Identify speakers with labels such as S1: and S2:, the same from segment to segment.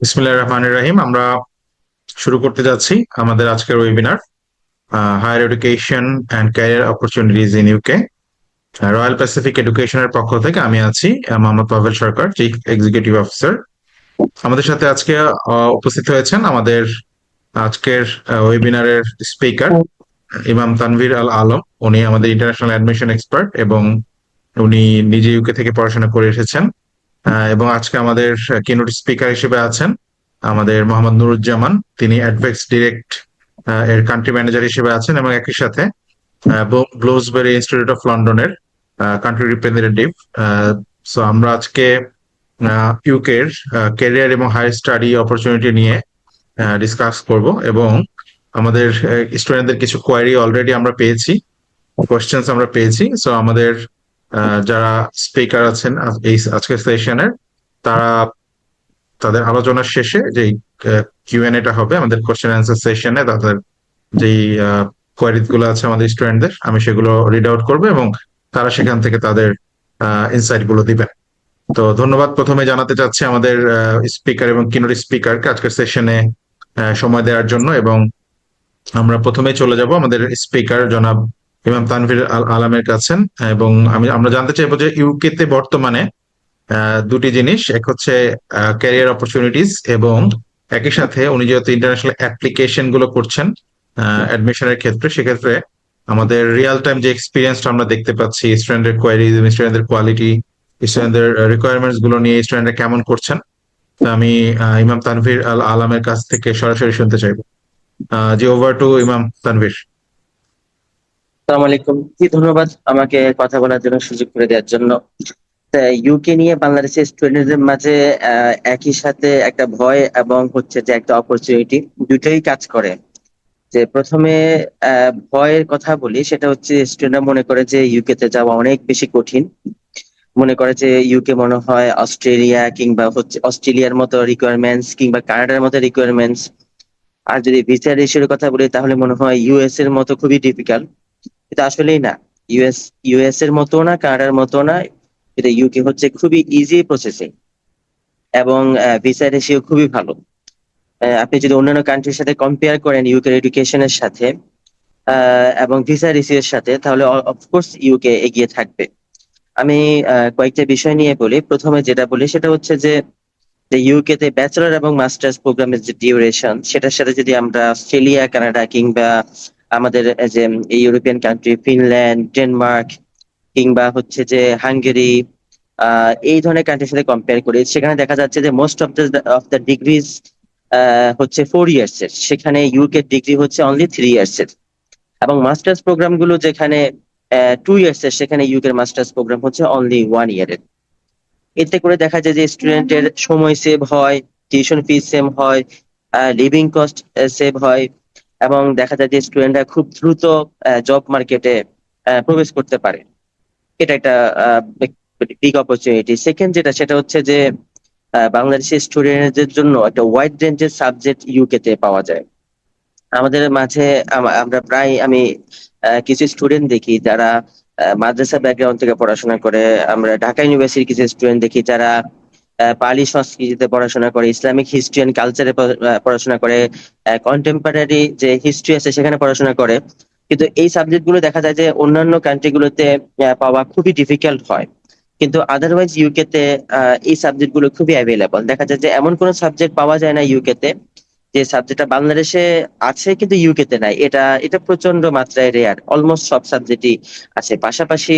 S1: বিসমিল্লাহির রহমানির রহিম। আমরা শুরু করতে যাচ্ছি আমাদের আজকের webinar, higher education and career opportunities in UK. Royal pacific এডুকেশনের পক্ষ থেকে আমি আছি Mohammad Pavel Sarkar, chief executive officer. আমাদের সাথে আজকে উপস্থিত হয়েছেন আমাদের আজকের ওয়েবিনারের স্পিকার ইমাম তানভীর আল আলম। উনি আমাদের ইন্টারন্যাশনাল অ্যাডমিশন এক্সপার্ট এবং উনি নিজে ইউকে থেকে পড়াশোনা করে এসেছেন। এবং আজকে আমাদের কিনোট স্পিকার হিসেবে আছেন আমাদের মোহাম্মদ নুরুজ্জামান। তিনি অ্যাডভেক্স ডিরেক্ট এর কান্ট্রি ম্যানেজার হিসেবে আছেন এবং একই সাথে ব্লোসবেরি ইনস্টিটিউট অফ লন্ডনের কান্ট্রি রিপ্রেজেন্টেটিভ। সো আমরা আজকে ইউকের ক্যারিয়ার এবং হায়ার স্টাডি অপরচুনিটি নিয়ে ডিসকাস করব এবং আমাদের স্টুডেন্টদের কিছু কোয়ারি অলরেডি আমরা পেয়েছি, কোয়েশ্চেন্স আমরা পেয়েছি। সো আমাদের যারা স্পিকার আছেন এই আজকের সেশনের, তারা তাদের আলোচনার শেষে যেই কিউএনএটা হবে আমাদের কোশ্চেন অ্যান্সার সেশনে, তাদের যেই কোয়ারিজ গুলো আছে আমাদের স্টুডেন্টদের, আমি সেগুলো রিড আউট করবো এবং তারা সেখান থেকে তাদের ইনসাইট গুলো দিবেন। তো ধন্যবাদ প্রথমে জানাতে চাচ্ছি আমাদের স্পিকার এবং কিনোট স্পিকারকে আজকের সেশনে সময় দেওয়ার জন্য। এবং আমরা প্রথমে চলে যাব আমাদের স্পিকার জনাব ইমাম তানভীর আল আলমের কাছেন। এবং আমরা জানতে চাইবো যে ইউকে তে বর্তমানে দুটি জিনিস, এক হচ্ছে ক্যারিয়ার অপরচুনিটিস এবং একই সাথে উনি যেহেতু ইন্টারন্যাশনাল অ্যাপ্লিকেশন গুলো করছেন অ্যাডমিশনের ক্ষেত্রে, সেক্ষেত্রে আমাদের রিয়েল টাইম যে এক্সপিরিয়েন্সটা আমরা দেখতে পাচ্ছি, স্টুডেন্টের কোয়ারি, স্টুডেন্টদের কোয়ালিটি, স্টুডেন্টদের রিকোয়ারমেন্টস গুলো নিয়ে স্টুডেন্টরা কেমন করছেন, তা আমি ইমাম তানভীর আল আলমের কাছ থেকে সরাসরি শুনতে চাইবো। জি, ওভার টু ইমাম তানভীর।
S2: আসসালামু আলাইকুম। ধন্যবাদ আমাকে কথা বলার জন্য, সুযোগ করে দেওয়ার জন্য। ইউকে নিয়ে বাংলাদেশের স্টুডেন্টদের মাঝে একই সাথে একটা ভয় এবং হচ্ছে যে একটা অপরচুনিটি, দুটোই কাজ করে। যে প্রথমে ভয়ের কথা বলি, সেটা হচ্ছে স্টুডেন্টরা মনে করে যে ইউকে তে যাওয়া অনেক বেশি কঠিন। মনে করে যে ইউকে মনে হয় অস্ট্রেলিয়া কিংবা হচ্ছে অস্ট্রেলিয়ার মতো রিকোয়ারমেন্টস কিংবা কানাডার মতো রিকোয়ারমেন্টস। আর যদি ভিসার ইস্যুর কথা বলি তাহলে মনে হয় ইউএস এর মতো খুবই ডিফিকাল্ট। এটা আসলেই না। ইউএস এর মতো না, কানাডার মতো না। এটা ইউকে হচ্ছে খুবই ইজি প্রসেসিং এবং ভিসা রেশিও খুবই ভালো। আপনি যদি অন্যান্য কান্ট্রির সাথে কম্পেয়ার করেন ইউকে এডুকেশনের সাথে এবং ভিসা রেশিওর সাথে, তাহলে অফকোর্স ইউকে এগিয়ে থাকবে। আমি কয়েকটা বিষয় নিয়ে বলি। প্রথমে যেটা বলি সেটা হচ্ছে যে ইউকে তে ব্যাচেলর এবং মাস্টার্স প্রোগ্রামের যে ডিউরেশন, সেটার সাথে যদি আমরা অস্ট্রেলিয়া, কানাডা কিংবা আমাদের যে ইউরোপিয়ান কান্ট্রি ফিনল্যান্ড, ডেনমার্ক কিংবা হচ্ছে যে হাঙ্গেরি, এই ধরনের কান্ট্রির সাথে কম্পেয়ার করি, সেখানে দেখা যাচ্ছে যে মোস্ট অফ দ্য ডিগ্রিজ হচ্ছে 4 ইয়ার্স এর, সেখানে ইউকে ডিগ্রি হচ্ছে অনলি 3 ইয়ার্স এর। এবং মাস্টার্স প্রোগ্রাম গুলো যেখানে 2 ইয়ার্স এর, সেখানে ইউকের মাস্টার্স প্রোগ্রাম হচ্ছে অনলি 1 ইয়ারের। এতে করে দেখা যায় যে স্টুডেন্টের সময় সেভ হয়, টিউশন ফি সেভ হয়, লিভিং কস্ট সেভ হয় এবং দেখা যায় যে স্টুডেন্টরা খুব দ্রুত জব মার্কেটে প্রবেশ করতে পারে। এটা একটা বিগ অপরচুনিটি। সেকেন্ড যেটা, সেটা হচ্ছে যে বাংলাদেশের স্টুডেন্টদের জন্য একটা ওয়াইড রেঞ্জের সাবজেক্ট ইউকে তে পাওয়া যায়। আমাদের মাঝে আমরা প্রায় আমি কিছু স্টুডেন্ট দেখি যারা মাদ্রাসা ব্যাকগ্রাউন্ড থেকে পড়াশোনা করে। আমরা ঢাকা ইউনিভার্সিটির কিছু স্টুডেন্ট দেখি যারা পালি সংস্কৃতিতে পড়াশোনা করে, ইসলামিক হিস্ট্রি অ্যান্ড কালচারে পড়াশোনা করে, কন্টেম্পোরারি যে হিস্ট্রি আছে সেখানে পড়াশোনা করে। কিন্তু এই সাবজেক্ট গুলো দেখা যায় যে অন্যান্য কান্ট্রি গুলোতে পাওয়া খুবই ডিফিকাল্ট হয়, কিন্তু আদারওয়াইজ ইউকে তে এই সাবজেক্ট গুলো খুবই অ্যাভেলেবল। দেখা যায় যে এমন কোনো সাবজেক্ট পাওয়া যায় না ইউকে তে যে সাবজেক্টটা বাংলাদেশে আছে কিন্তু ইউকে তে নাই। এটা এটা প্রচন্ড মাত্রায় রেয়ার। অলমোস্ট সব সাবজেক্টই আছে। পাশাপাশি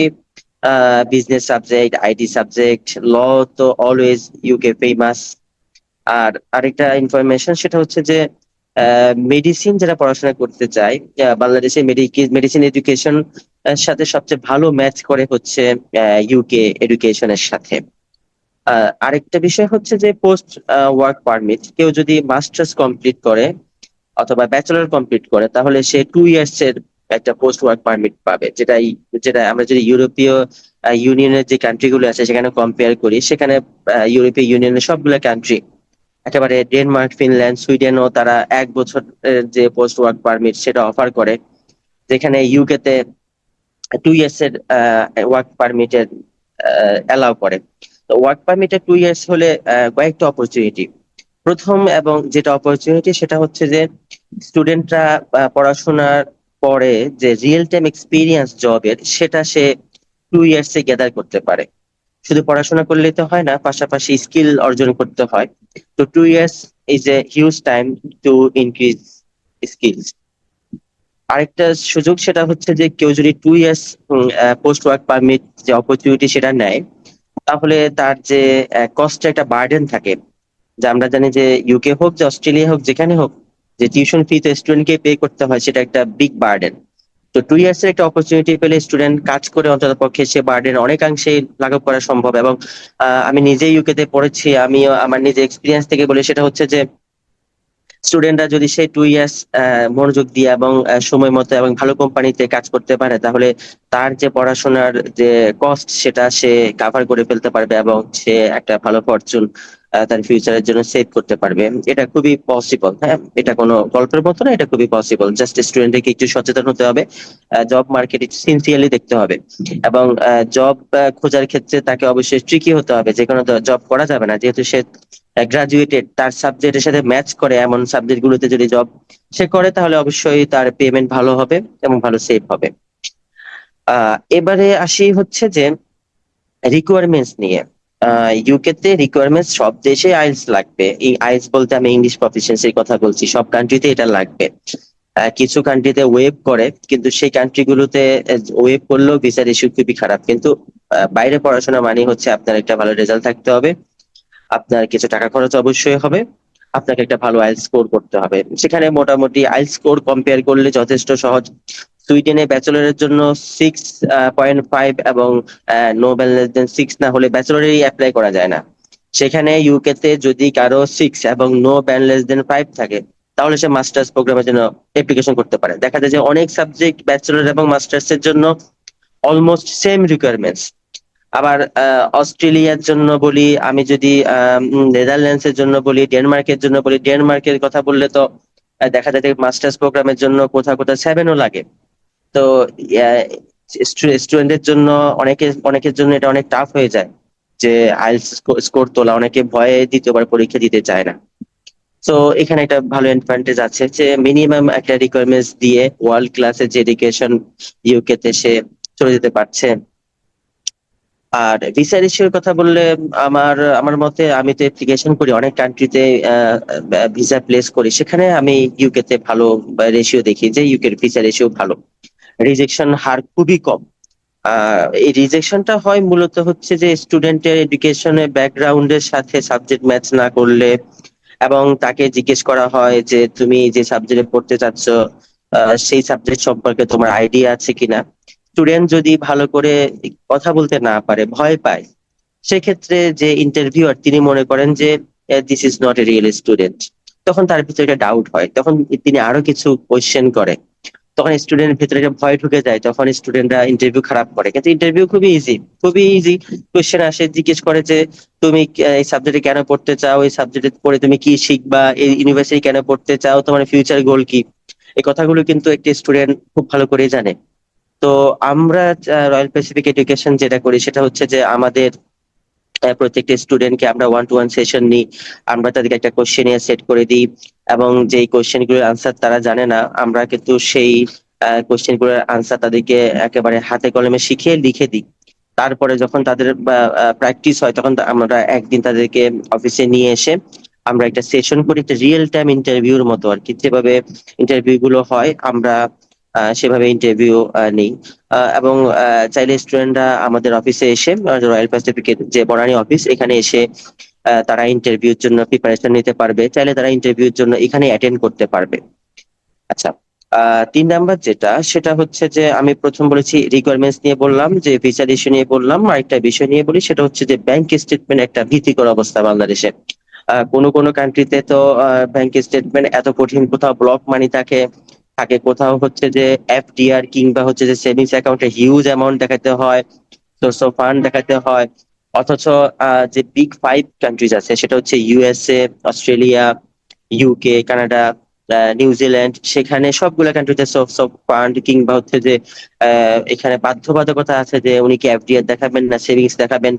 S2: বিজনেস সাবজেক্ট, আইটি সাবজেক্ট, ল তো অলওয়েজ ইউকে ফেমাস। আর আরেকটা ইনফরমেশন, সেটা হচ্ছে যে মেডিসিন যারা পড়াশোনা করতে চায়, বাংলাদেশে মেডিসিন এডুকেশন সাথে সবচেয়ে ভালো ম্যাচ করে হচ্ছে ইউকে এডুকেশনের সাথে। আরেকটা বিষয় হচ্ছে যে পোস্ট ওয়ার্ক পারমিট, কেউ যদি মাস্টার্স কমপ্লিট করে অথবা ব্যাচেলর কমপ্লিট করে, তাহলে সে 2 ইয়ার্স এর একটা পোস্ট ওয়ার্ক পারমিট পাবে। যেটা আমরা যদি ইউরোপীয় ইউনিয়নের যে কান্ট্রি গুলো আছে সেখানে কম্পেয়ার করি, সেখানে ইউরোপীয় ইউনিয়নের সবগুলো কান্ট্রি, একেবারে ডেনমার্ক, ফিনল্যান্ড, সুইডেনও তারা 1 বছর যে পোস্ট ওয়ার্ক পারমিট সেটা অফার করে, যেখানে ইউকে তে 2 ইয়ার্স এর ওয়ার্ক পারমিটের অ্যালাউ করে। তো ওয়ার্ক পারমিটে 2 ইয়ার্স হলে কয়েকটা অপরচুনিটি। প্রথম এবং যেটা অপরচুনিটি সেটা হচ্ছে যে স্টুডেন্টরা পড়াশোনার পরে যে রিয়েল টাইম এক্সপিরিয়েন্স জবের সেটা সে 2 ইয়ার্স এ গ্যাদার করতে পারে। শুধু পড়াশোনা করলেই তো হয় না, পাশাপাশি স্কিল অর্জন করতে হয়। তো 2 years is a huge time to increase skills. আরেকটা সুযোগ সেটা হচ্ছে যে কেউ যদি 2 ইয়ার্স পোস্ট ওয়ার্ক পারমিট যে অপরচুনিটি সেটা নেয়, তাহলে তার যে কস্টে একটা বার্ডেন থাকে, যে আমরা জানি যে ইউকে হোক যে অস্ট্রেলিয়া হোক যেখানে হোক, যে টিউশন ফি তো স্টুডেন্টকে পে করতে হয়, সেটা একটা বিগ বার্ডেন। তো 2 ইয়ার্স এর একটা অপরচুনিটি পেলে স্টুডেন্ট কাজ করে অন্তত পক্ষে সে বার্ডেন অনেকাংশে লাঘব করা সম্ভব। এবং আমি নিজেই ইউকে তে পড়েছি, আমিও আমার নিজে এক্সপিরিয়েন্স থেকে বলি, সেটা হচ্ছে যে স্টুডেন্টরা যদি সেই 2 ইয়ার্স মনোযোগ দিয়ে এবং সময় মতো এবং ভালো কোম্পানিতে কাজ করতে পারে, তাহলে তার যে পড়াশোনার যে কস্ট সেটা সে কাভার করে ফেলতে পারবে এবং সে একটা ভালো ফরচুন তার ফিউচারের জন্য সেভ করতে পারবে। এটা খুবই পসিবল। হ্যাঁ, এটা কোনো গল্পের মতো না, এটা খুবই পসিবল। জাস্ট স্টুডেন্টকে একটু সচেতন হতে হবে, জব মার্কেট সিনসিয়ারলি দেখতে হবে, এবং জব খোঁজার ক্ষেত্রে তাকে অবশ্যই ট্রিকি হতে হবে। যে কোনো জব করা যাবে না যেহেতু সে গ্রাজুয়েটেড, তার সাবজেক্টের সাথে ম্যাচ করে এমন সাবজেক্ট গুলোতে যদি জব সে করে, তাহলে অবশ্যই তার পেমেন্ট ভালো হবে এবং ভালো সেভ হবে। এবারে আসি হচ্ছে যে রিকোয়ারমেন্টস নিয়ে। ইউকে তে রিকোয়ারমেন্টস, সব দেশে আইএলটিএস লাগবে। এই আইএলটিএস বলতে আমি ইংলিশ প্রফিসিয়েন্সির কথা বলছি, সব কান্ট্রিতে এটা লাগবে। কিছু কান্ট্রিতে ওয়েব করে, কিন্তু সেই কান্ট্রি গুলোতে ওয়েব করলেও ভিসার ইস্যু খুবই খারাপ। কিন্তু বাইরে পড়াশোনা মানে হচ্ছে আপনার একটা ভালো রেজাল্ট থাকতে হবে, আপনার কিছু টাকা খরচ অবশ্যই হবে, আপনাকে একটা ভালো আইএলটিএস স্কোর করতে হবে। সেখানে মোটামুটি আইএলটিএস স্কোর কম্পেয়ার করলে যথেষ্ট সহজ। সুইডেনে ব্যাচেলরের জন্য 6.5 এবং নো লেস দেন 6 না হলে ব্যাচেলরেরই অ্যাপ্লাই করা যায় না। সেখানে ইউকে তে যদি কারো 6 এবং নো লেস দেন 5 থাকে, তাহলে সে মাস্টার্স প্রোগ্রামের জন্য অ্যাপ্লিকেশন করতে পারে। দেখা যায় যে অনেক সাবজেক্ট ব্যাচেলর এবং মাস্টার্স এর জন্য অলমোস্ট সেম রিকোয়ারমেন্টস। আবার অস্ট্রেলিয়ার জন্য বলি, আমি যদি নেদারল্যান্ডস এর জন্য বলি, ডেনমার্কের জন্য বলি, ডেনমার্কের কথা বললে তো দেখা যায় যে মাস্টার্স প্রোগ্রামের জন্য কোথাও কোথাও 7ও লাগে। তো স্টুডেন্টের জন্য অনেকের জন্য এটা অনেক টাফ হয়ে যায় যে আইএলটিএস স্কোর তোলা। অনেকে ভয়ে দ্বিতীয়বার পরীক্ষা দিতে চায় না। তো এখানে একটা ভালো অ্যাডভান্টেজ আছে যে মিনিমাম একটা রিকোয়ারমেন্টস দিয়ে ওয়ার্ল্ড ক্লাসের যে এডুকেশন ইউকে তে সে চলে যেতে পারছে। আর ভিসা ইস্যুর কথা বললে, আমার আমার মতে, আমি তো অ্যাপ্লিকেশন করি অনেক কান্ট্রিতে, ভিসা প্লেস করি, সেখানে আমি ইউকে তে ভালো রেশিও দেখি যে ইউকের ভিসা রেশিও ভালো, রিজেকশন হার খুবই কম। এই রিজেকশনটা হয় মূলত হচ্ছে যে স্টুডেন্টের এডুকেশনের ব্যাকগ্রাউন্ডের সাথে সাবজেক্ট ম্যাচ না করলে, এবং তাকে জিজ্ঞেস করা হয় যে তুমি যে সাবজেক্টে পড়তে চাচ্ছ সেই সাবজেক্ট সম্পর্কে তোমার আইডিয়া আছে কিনা। স্টুডেন্ট যদি ভালো করে কথা বলতে না পারে, ভয় পায়, সেক্ষেত্রে যে ইন্টারভিউয়ার তিনি মনে করেন যে this is not a real student, তখন তার ভিতরে একটা ডাউট হয়, তখন তিনি আরো কিছু কোয়েশ্চেন করে, তখন স্টুডেন্টের ভিতরে একটা ভয় ঢুকে যায়, তখন স্টুডেন্টরা ইন্টারভিউ খারাপ করে। কিন্তু ইন্টারভিউ খুবই ইজি, খুবই ইজি কোয়েশ্চেন আসে, জিজ্ঞেস করে যে তুমি এই সাবজেক্টে কেন পড়তে চাও, এই সাবজেক্টে পড়ে তুমি কি শিখবা, এই ইউনিভার্সিটি কেন পড়তে চাও, তোমার ফিউচার গোল কি। এই কথাগুলো কিন্তু একটি স্টুডেন্ট খুব ভালো করে জানে। তো আমরা রয়্যাল প্যাসিফিক এডুকেশন যেটা করি সেটা হচ্ছে যে আমাদের প্রত্যেকটা স্টুডেন্টকে আমরা 1-to-1 সেশন নিই, আমরা তাদেরকে একটা কোশ্চেনিয়ার সেট করে দিই, এবং যেই কোশ্চেন গুলোর আনসার তারা জানে না, আমরা কিন্তু সেই কোশ্চেন গুলোর আনসার তাদেরকে একেবারে হাতে কলমে শিখিয়ে লিখে দিই। তারপরে যখন তাদের প্র্যাকটিস হয়, তখন আমরা একদিন তাদেরকে অফিসে নিয়ে এসে আমরা একটা সেশন করি, একটা রিয়েল টাইম ইন্টারভিউর মতো আর কি। যেভাবে ইন্টারভিউ গুলো হয় আমরা সেভাবে ইন্টারভিউ নিই। এবং চাইলে স্টুডেন্টরা আমাদের অফিসে এসে, রয়্যাল প্যাসিফিকের যে বনানী অফিস, এখানে এসে তারা ইন্টারভিউর জন্য প্রিপারেশন নিতে পারবে, চাইলে তারা ইন্টারভিউর জন্য এখানে অ্যাটেন্ড করতে পারবে। আচ্ছা, 3 নাম্বার যেটা সেটা হচ্ছে যে আমি প্রথম বলেছি রিকোয়ারমেন্টস নিয়ে বললাম, যে ভিসার ইস্যু নিয়ে বললাম, আরেকটা বিষয় নিয়ে বলি, সেটা হচ্ছে যে ব্যাংক স্টেটমেন্ট একটা ভীতিকর অবস্থা বাংলাদেশে। কোনো কোনো কান্ট্রিতে তো ব্যাংক স্টেটমেন্ট এত কঠিন, কোথাও ব্লক মানি থাকে থাকে, কোথাও হচ্ছে যে এফডিআর কিংবা হচ্ছে যে সেভিংস অ্যাকাউন্টে হিউজ অ্যামাউন্ট দেখাতে হয়, সোর্স অফ ফান্ড দেখাতে হয়। অথচ যে বিগ 5 কান্ট্রিজ আছে, সেটা হচ্ছে USA, Australia, UK, Canada, New Zealand, সেখানে সবগুলা কান্ট্রিতে সোর্স অফ ফান্ড কিংবা হচ্ছে যে এখানে বাধ্যবাধকতা আছে যে উনি কি এফডিআর দেখাবেন না সেভিংস দেখাবেন,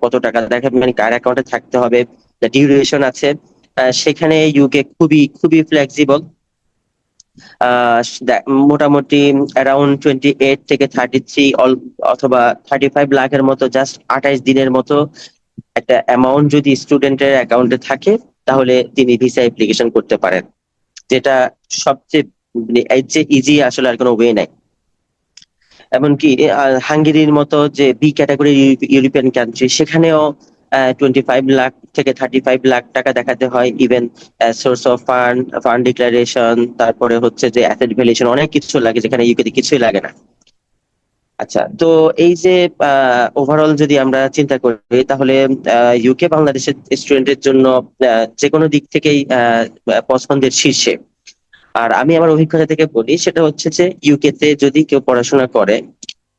S2: কত টাকা দেখাবেন, কার অ্যাকাউন্টে থাকতে হবে, ডিউরেশন আছে। সেখানে ইউকে খুবই খুবই ফ্লেক্সিবল। মোটামুটি অ্যারাউন্ড 28 থেকে 33 অথবা 35 লাখের মতো, জাস্ট 28 দিনের মতো একটা অ্যামাউন্ট যদি স্টুডেন্টের অ্যাকাউন্টে থাকে, তাহলে তিনি ভিসা অ্যাপ্লিকেশন করতে পারেন, যেটা সবচেয়ে মানে এর চেয়ে ইজি আসলে আর কোনো ওয়ে নাই। এমনকি হাঙ্গেরির মতো যে বি ক্যাটাগরির ইউরোপিয়ান কান্ট্রি, সেখানেও 25 লাখ থেকে 35 লাখ টাকা দেখাতে হয়। Even source of fund, fund declaration, তারপরে হচ্ছে যে অ্যাসেট ভ্যালুয়েশন, অনেক কিছু লাগে, যেখানে ইউকেতে কিছুই লাগে না। আচ্ছা, তো এই যে ওভারঅল যদি আমরা চিন্তা করি, তাহলে ইউকে বাংলাদেশের স্টুডেন্টের জন্য যে কোনো দিক থেকেই পছন্দের শীর্ষে। আর আমি আমার অভিজ্ঞতা থেকে বলি, সেটা হচ্ছে যে ইউকে তে যদি কেউ পড়াশোনা করে,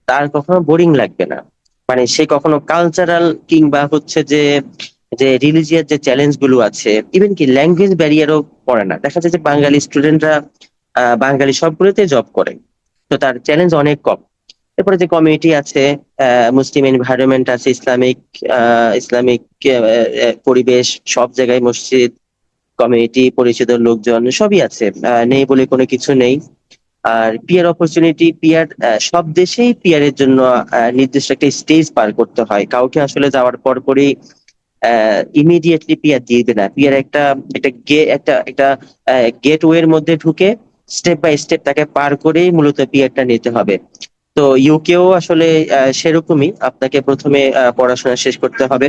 S2: তার কখনো বোরিং লাগবে না। মানে সে কখনো কালচারাল কিংবা হচ্ছে যে যে রিলিজিয়াস যে চ্যালেঞ্জ গুলো আছে, ইভেন কি ল্যাঙ্গুয়েজ ব্যারিয়ারও পড়ে না। দেখা যায় যে বাঙালি স্টুডেন্টরা বাঙালি সবগুলোতে জব করে, তো তার চ্যালেঞ্জ অনেক কম। এরপরে যে কমিউনিটি আছে, মুসলিম এনভায়রনমেন্ট আছে, ইসলামিক ইসলামিক পরিবেশ, সব জায়গায় মসজিদ, কমিউনিটি, পরিচিত লোকজন সবই আছে, নেই বলে কোনো কিছু নেই। আর পিয়ার অপরচুনিটি, পিয়ার সব দেশেই পিয়ারের জন্য নির্দিষ্ট একটা স্টেজ পার করতে হয়। কাউকে আসলে যাওয়ার পর পরই ইমিডিয়েটলি পিয়ার দিয়ে দিবে না। পিয়ার একটা একটা গে একটা একটা গেটওয়ে এর মধ্যে ঢুকে স্টেপ বাই স্টেপ তাকে পার করেই মূলত পিয়ারটা নিতে হবে। তো ইউকেও আসলে সেরকমই, আপনাকে প্রথমে পড়াশোনা শেষ করতে হবে।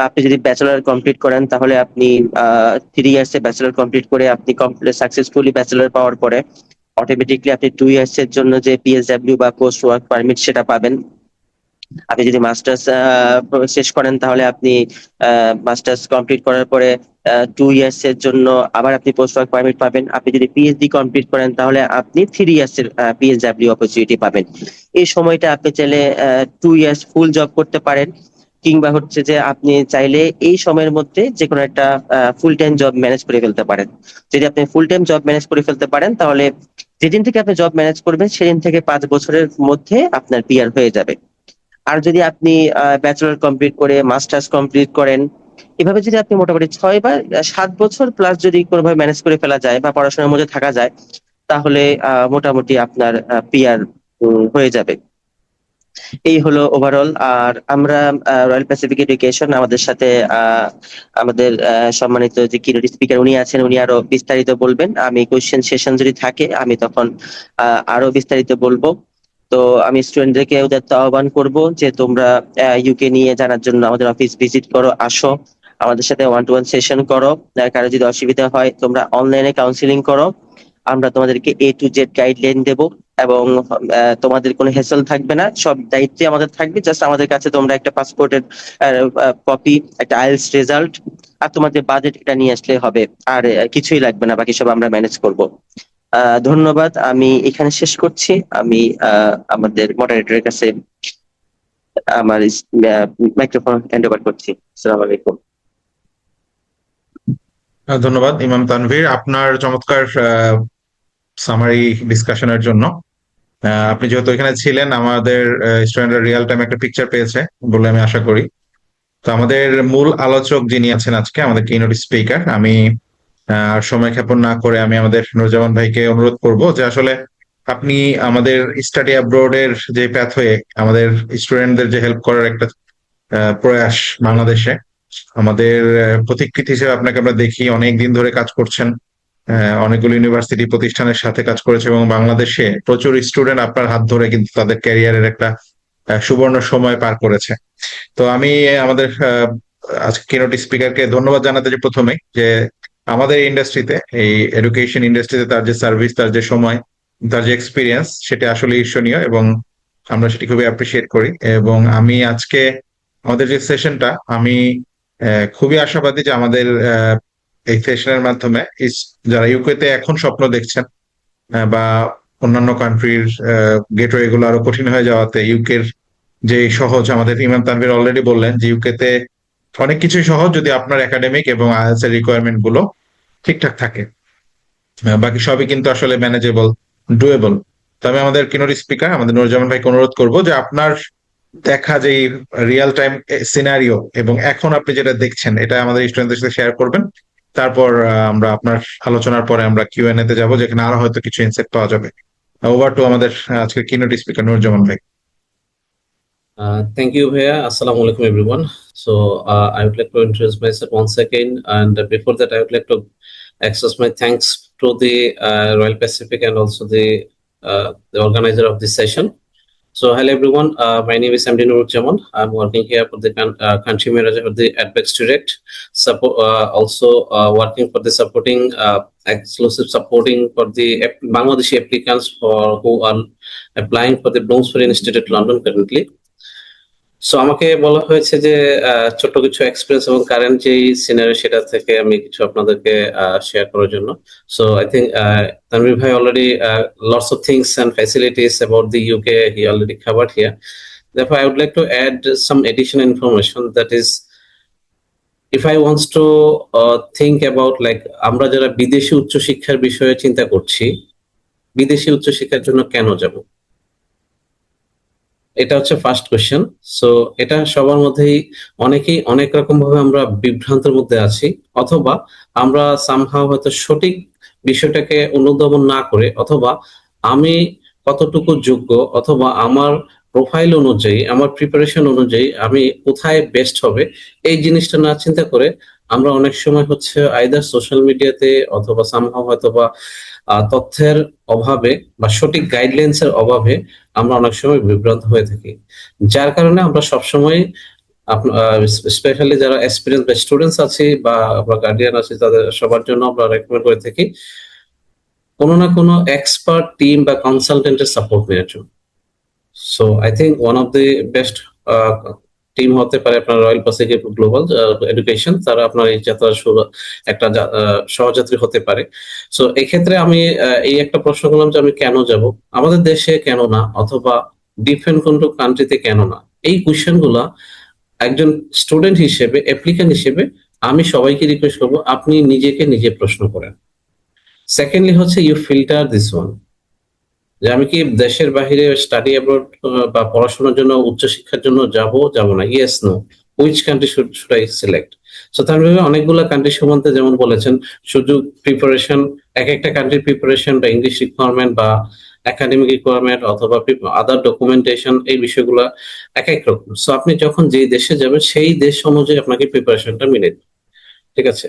S2: আপনি যদি ব্যাচেলর কমপ্লিট করেন, তাহলে আপনি 3 ইয়ার্স এ ব্যাচেলর কমপ্লিট করে আপনি সাকসেসফুলি ব্যাচেলর পাওয়ার পরে অটোমেটিকলি আপনি 2 ইয়ার্স এর জন্য যে পিএসডব্লিউ বা পোস্ট ওয়ার্ক পারমিট সেটা পাবেন। আপনি যদি মাস্টার্স শেষ করেন, তাহলে আপনি মাস্টার্স কমপ্লিট করার পরে 2 ইয়ার্স এর জন্য আবার আপনি পোস্ট ওয়ার্ক পারমিট পাবেন। আপনি যদি পিএইচডি কমপ্লিট করেন, তাহলে আপনি 3 ইয়ার্স এর পিএসডব্লিউ অপরচুনিটি পাবেন। এই সময়টা আপনি চাইলে 2 ইয়ার্স ফুল জব করতে পারেন, কিংবা হচ্ছে যে আপনি চাইলে এই সময়ের মধ্যে যে কোনো একটা ফুল টাইম জব ম্যানেজ করে ফেলতে পারেন। যদি আপনি ফুল টাইম জব ম্যানেজ করে ফেলতে পারেন, তাহলে যেদিন থেকে আপনি জব ম্যানেজ করবেন, সেদিন থেকে 5 বছরের মধ্যে আপনার পিআর হয়ে যাবে। আর যদি আপনি ব্যাচেলর কমপ্লিট করে মাস্টার্স কমপ্লিট করেন, এভাবে যদি আপনি মোটামুটি 6 বা 7 বছর প্লাস যদি কোনোভাবে ম্যানেজ করে ফেলা যায় বা পড়াশোনার মধ্যে থাকা যায়, তাহলে মোটামুটি আপনার পিআর হয়ে যাবে। এই হলো ওভারঅল। আর আমরা রয়্যাল প্যাসিফিক এডুকেশন, আমাদের সাথে আমাদের সম্মানিত যে কিনোট স্পিকার উনি আছেন, উনি আরো বিস্তারিত বলবেন। আমি কোয়েশ্চেন সেশন যদি থাকে, আমি তখন আরো বিস্তারিত বলবো। তো আমি স্টুডেন্টদেরকে উদাত্ত আহ্বান করব যে তোমরা ইউকে নিয়ে জানার জন্য আমাদের অফিস ভিজিট করো, আসো, আমাদের সাথে 1-to-1 সেশন করো। কারো যদি অসুবিধা হয়, তোমরা অনলাইনে কাউন্সিলিং করো। আমরা তোমাদেরকে A to Z গাইডলাইন দেব, এবং তোমাদের কোনো হেসেল থাকবে না, সব দায়িত্বে আমাদের থাকবে। জাস্ট আমাদের কাছে তোমরা একটা পাসপোর্টের কপি, একটা আইএলটিএস রেজাল্ট, আর তোমাদের বাজেট, এটা নিয়ে আসলে হবে। আর কিছুই লাগবে না, বাকি সব আমরা ম্যানেজ করব। ধন্যবাদ, আমি এখানে শেষ করছি। আমি আমাদের মডারেটরের কাছে আমার মাইক্রোফোন হ্যান্ড ওভার করছি। আসসালামু আলাইকুম।
S1: ধন্যবাদ ইমাম তানভীর আপনার চমৎকার সামারি ডিসকাশনের জন্য। আপনি যেহেতু এখানে ছিলেন, আমাদের স্টুডেন্টরা রিয়েল টাইম একটা পিকচার পেয়েছে বলে আমি আশা করি। তো আমাদের মূল আলোচক যিনি আছেন আজকে, আমাদের কিনোট স্পিকার, আমি আর সময় ক্ষেপণ না করে আমি আমাদের নুরজামান ভাইকে অনুরোধ করব যে আসলে আপনি আমাদের স্টাডি অ্যাব্রোডের যে প্যাথওয়ে, আমাদের স্টুডেন্টদের যে হেল্প করার একটা প্রয়াস বাংলাদেশে, আমাদের পথিকৃৎ হিসেবে আপনাকে আমরা দেখি অনেক দিন ধরে কাজ করছেন, অনেকগুলো ইউনিভার্সিটি প্রতিষ্ঠানের সাথে কাজ করেছে, এবং বাংলাদেশে প্রচুর স্টুডেন্ট আপনার হাত ধরে কিন্তু তাদের ক্যারিয়ারের একটা সুবর্ণ সময় পার করেছে। তো আমি আমাদের আজকে কিনোট স্পিকারকে ধন্যবাদ জানাতে যে প্রথমেই যে আমাদের ইন্ডাস্ট্রিতে, এই এডুকেশন ইন্ডাস্ট্রিতে তার যে সার্ভিস, তার যে সময়, তার যে এক্সপিরিয়েন্স, সেটা আসলে ঈর্ষণীয়, এবং আমরা সেটি খুবই অ্যাপ্রিসিয়েট করি। এবং আমি আজকে আমাদের যে সেশনটা, আমি খুবই আশাবাদী যে আমাদের এই সেশনের মাধ্যমে যারা ইউকেতে এখন স্বপ্ন দেখছেন, বা অন্যান্য কান্ট্রির গেটওয়ে গুলো আরো কঠিন হয়ে যাওয়াতে ইউকের যে সহজ, আমাদের ইমাম তানভীর অলরেডি বললেন যে ইউকেতে অনেক কিছুই সহজ যদি আপনার একাডেমিক এবং আইএলটিএস এর রিকোয়ারমেন্ট গুলো ঠিকঠাক থাকে। বাকি সবই কিন্তু আসলে ম্যানেজেবল, ডুয়েবল। তবে আমাদের কিনোট স্পিকার, আমাদের নুরজামান ভাইকে অনুরোধ করব যে আপনার দেখা যে রিয়েল টাইম সিনারিও এবং এখন আপনি যেটা দেখছেন, এটা আমাদের স্টুডেন্টদের সাথে শেয়ার করবেন, তারপর আমরা আপনার আলোচনার পরে আমরা কিউএনএ তে যাবো, যেখানে আরো হয়তো কিছু ইনসাইট পাওয়া যাবে। ওভার টু আমাদের আজকের কিনোট স্পিকার নুরুজ্জামান ভাই।
S3: Thank you, Bhaiya. Assalamu alaikum, everyone. So, I would like to introduce myself once again. And before that, I would like to express my thanks to the Royal Pacific and also the organizer of this session. So, hello, everyone. My name is MD Nurujjaman. I'm working here for the country manager of the AdVex Direct. Also working for the supporting, exclusive supporting for the Bangladeshi applicants who are applying for the Bloomsbury Institute London currently. So আমাকে বলা হয়েছে যে ছোট্ট কিছু experience এবং current যেই scenery সেটা থেকে আমি কিছু আপনাদেরকে শেয়ার করার জন্য। সো আই থিঙ্ক তানভীর ভাই already lots of things and facilities about the UK he already covered here. Therefore, I would like to add some additional information, that is, if I wants to think about like আমরা যারা বিদেশি উচ্চশিক্ষার বিষয়ে চিন্তা করছি, বিদেশি উচ্চশিক্ষার জন্য কেন যাব, এটা হচ্ছে ফার্স্ট কোয়েশ্চেন। সো এটা সবার মধ্যেই অনেকেই অনেক রকম ভাবে আমরা বিভ্রান্তের মধ্যে আছি, অথবা আমরা সামহাও হয়তো সঠিক বিষয়টাকে অনুধাবন না করে, অথবা আমি কতটুকু যোগ্য, অথবা আমার প্রোফাইল অনুযায়ী, আমার প্রিপারেশন অনুযায়ী আমি কোথায় বেস্ট হবে, এই জিনিসটা না চিন্তা করে আমরা অনেক সময় হচ্ছে আইদার সোশ্যাল মিডিয়াতে অথবা সামহাও হয়তোবা তথ্যের অভাবে বা সঠিক গাইডলাইন্স এর অভাবে আমরা অনেক সময় বিভ্রান্ত হয়ে থাকি, যার কারণে আমরা সবসময় স্পেশালি যারা এক্সপিরিয়েন্স বা স্টুডেন্টস আছে বা আমরা গার্ডিয়ান আছে, তাদের সবার জন্য আমরা রেকমেন্ড করে থাকি কোনো না কোনো এক্সপার্ট টিম বা কনসালটেন্টের সাপোর্ট নেওয়ার জন্য। So I think one of the best team হতে পারে আপনার রয়্যাল প্যাসিফিক গ্লোবাল এডুকেশন, তারা আপনার এই যাত্রা একটা সহযাত্রী হতে পারে। সো এক্ষেত্রে আমি এই একটা প্রশ্ন করলাম যে আমি কেন যাব, আমাদের দেশে কেন না, অথবা ডিফারেন্ট কোন কান্ট্রিতে কেন না, এই কোয়েশ্চেন গুলা একজন স্টুডেন্ট হিসেবে, অ্যাপ্লিক্যান্ট হিসেবে আমি সবাইকে রিকোয়েস্ট করবো আপনি নিজেকে নিজে প্রশ্ন করেন। সেকেন্ডলি হচ্ছে ইউ ফিল্টার দিস ওয়ান, যে আমি কি দেশের বাহিরে স্টাডি অ্যাব্রড বা পড়াশোনার জন্য উচ্চশিক্ষার জন্য যাব না, yes no, which country should I select. So তার অনেকগুলো কান্ট্রি সম্বন্ধে যেমন বলেছেন, সুযোগ, প্রিপারেশন, এক একটা কান্ট্রির প্রিপারেশন বা ইংলিশ রিকোয়ারমেন্ট বা একাডেমিক রিকোয়ারমেন্ট অথবা আদার ডকুমেন্টেশন, এই বিষয়গুলো এক এক রকম। সো আপনি যখন যেই দেশে যাবেন সেই দেশ অনুযায়ী আপনাকে প্রিপারেশনটা মিলে দিবে, ঠিক আছে।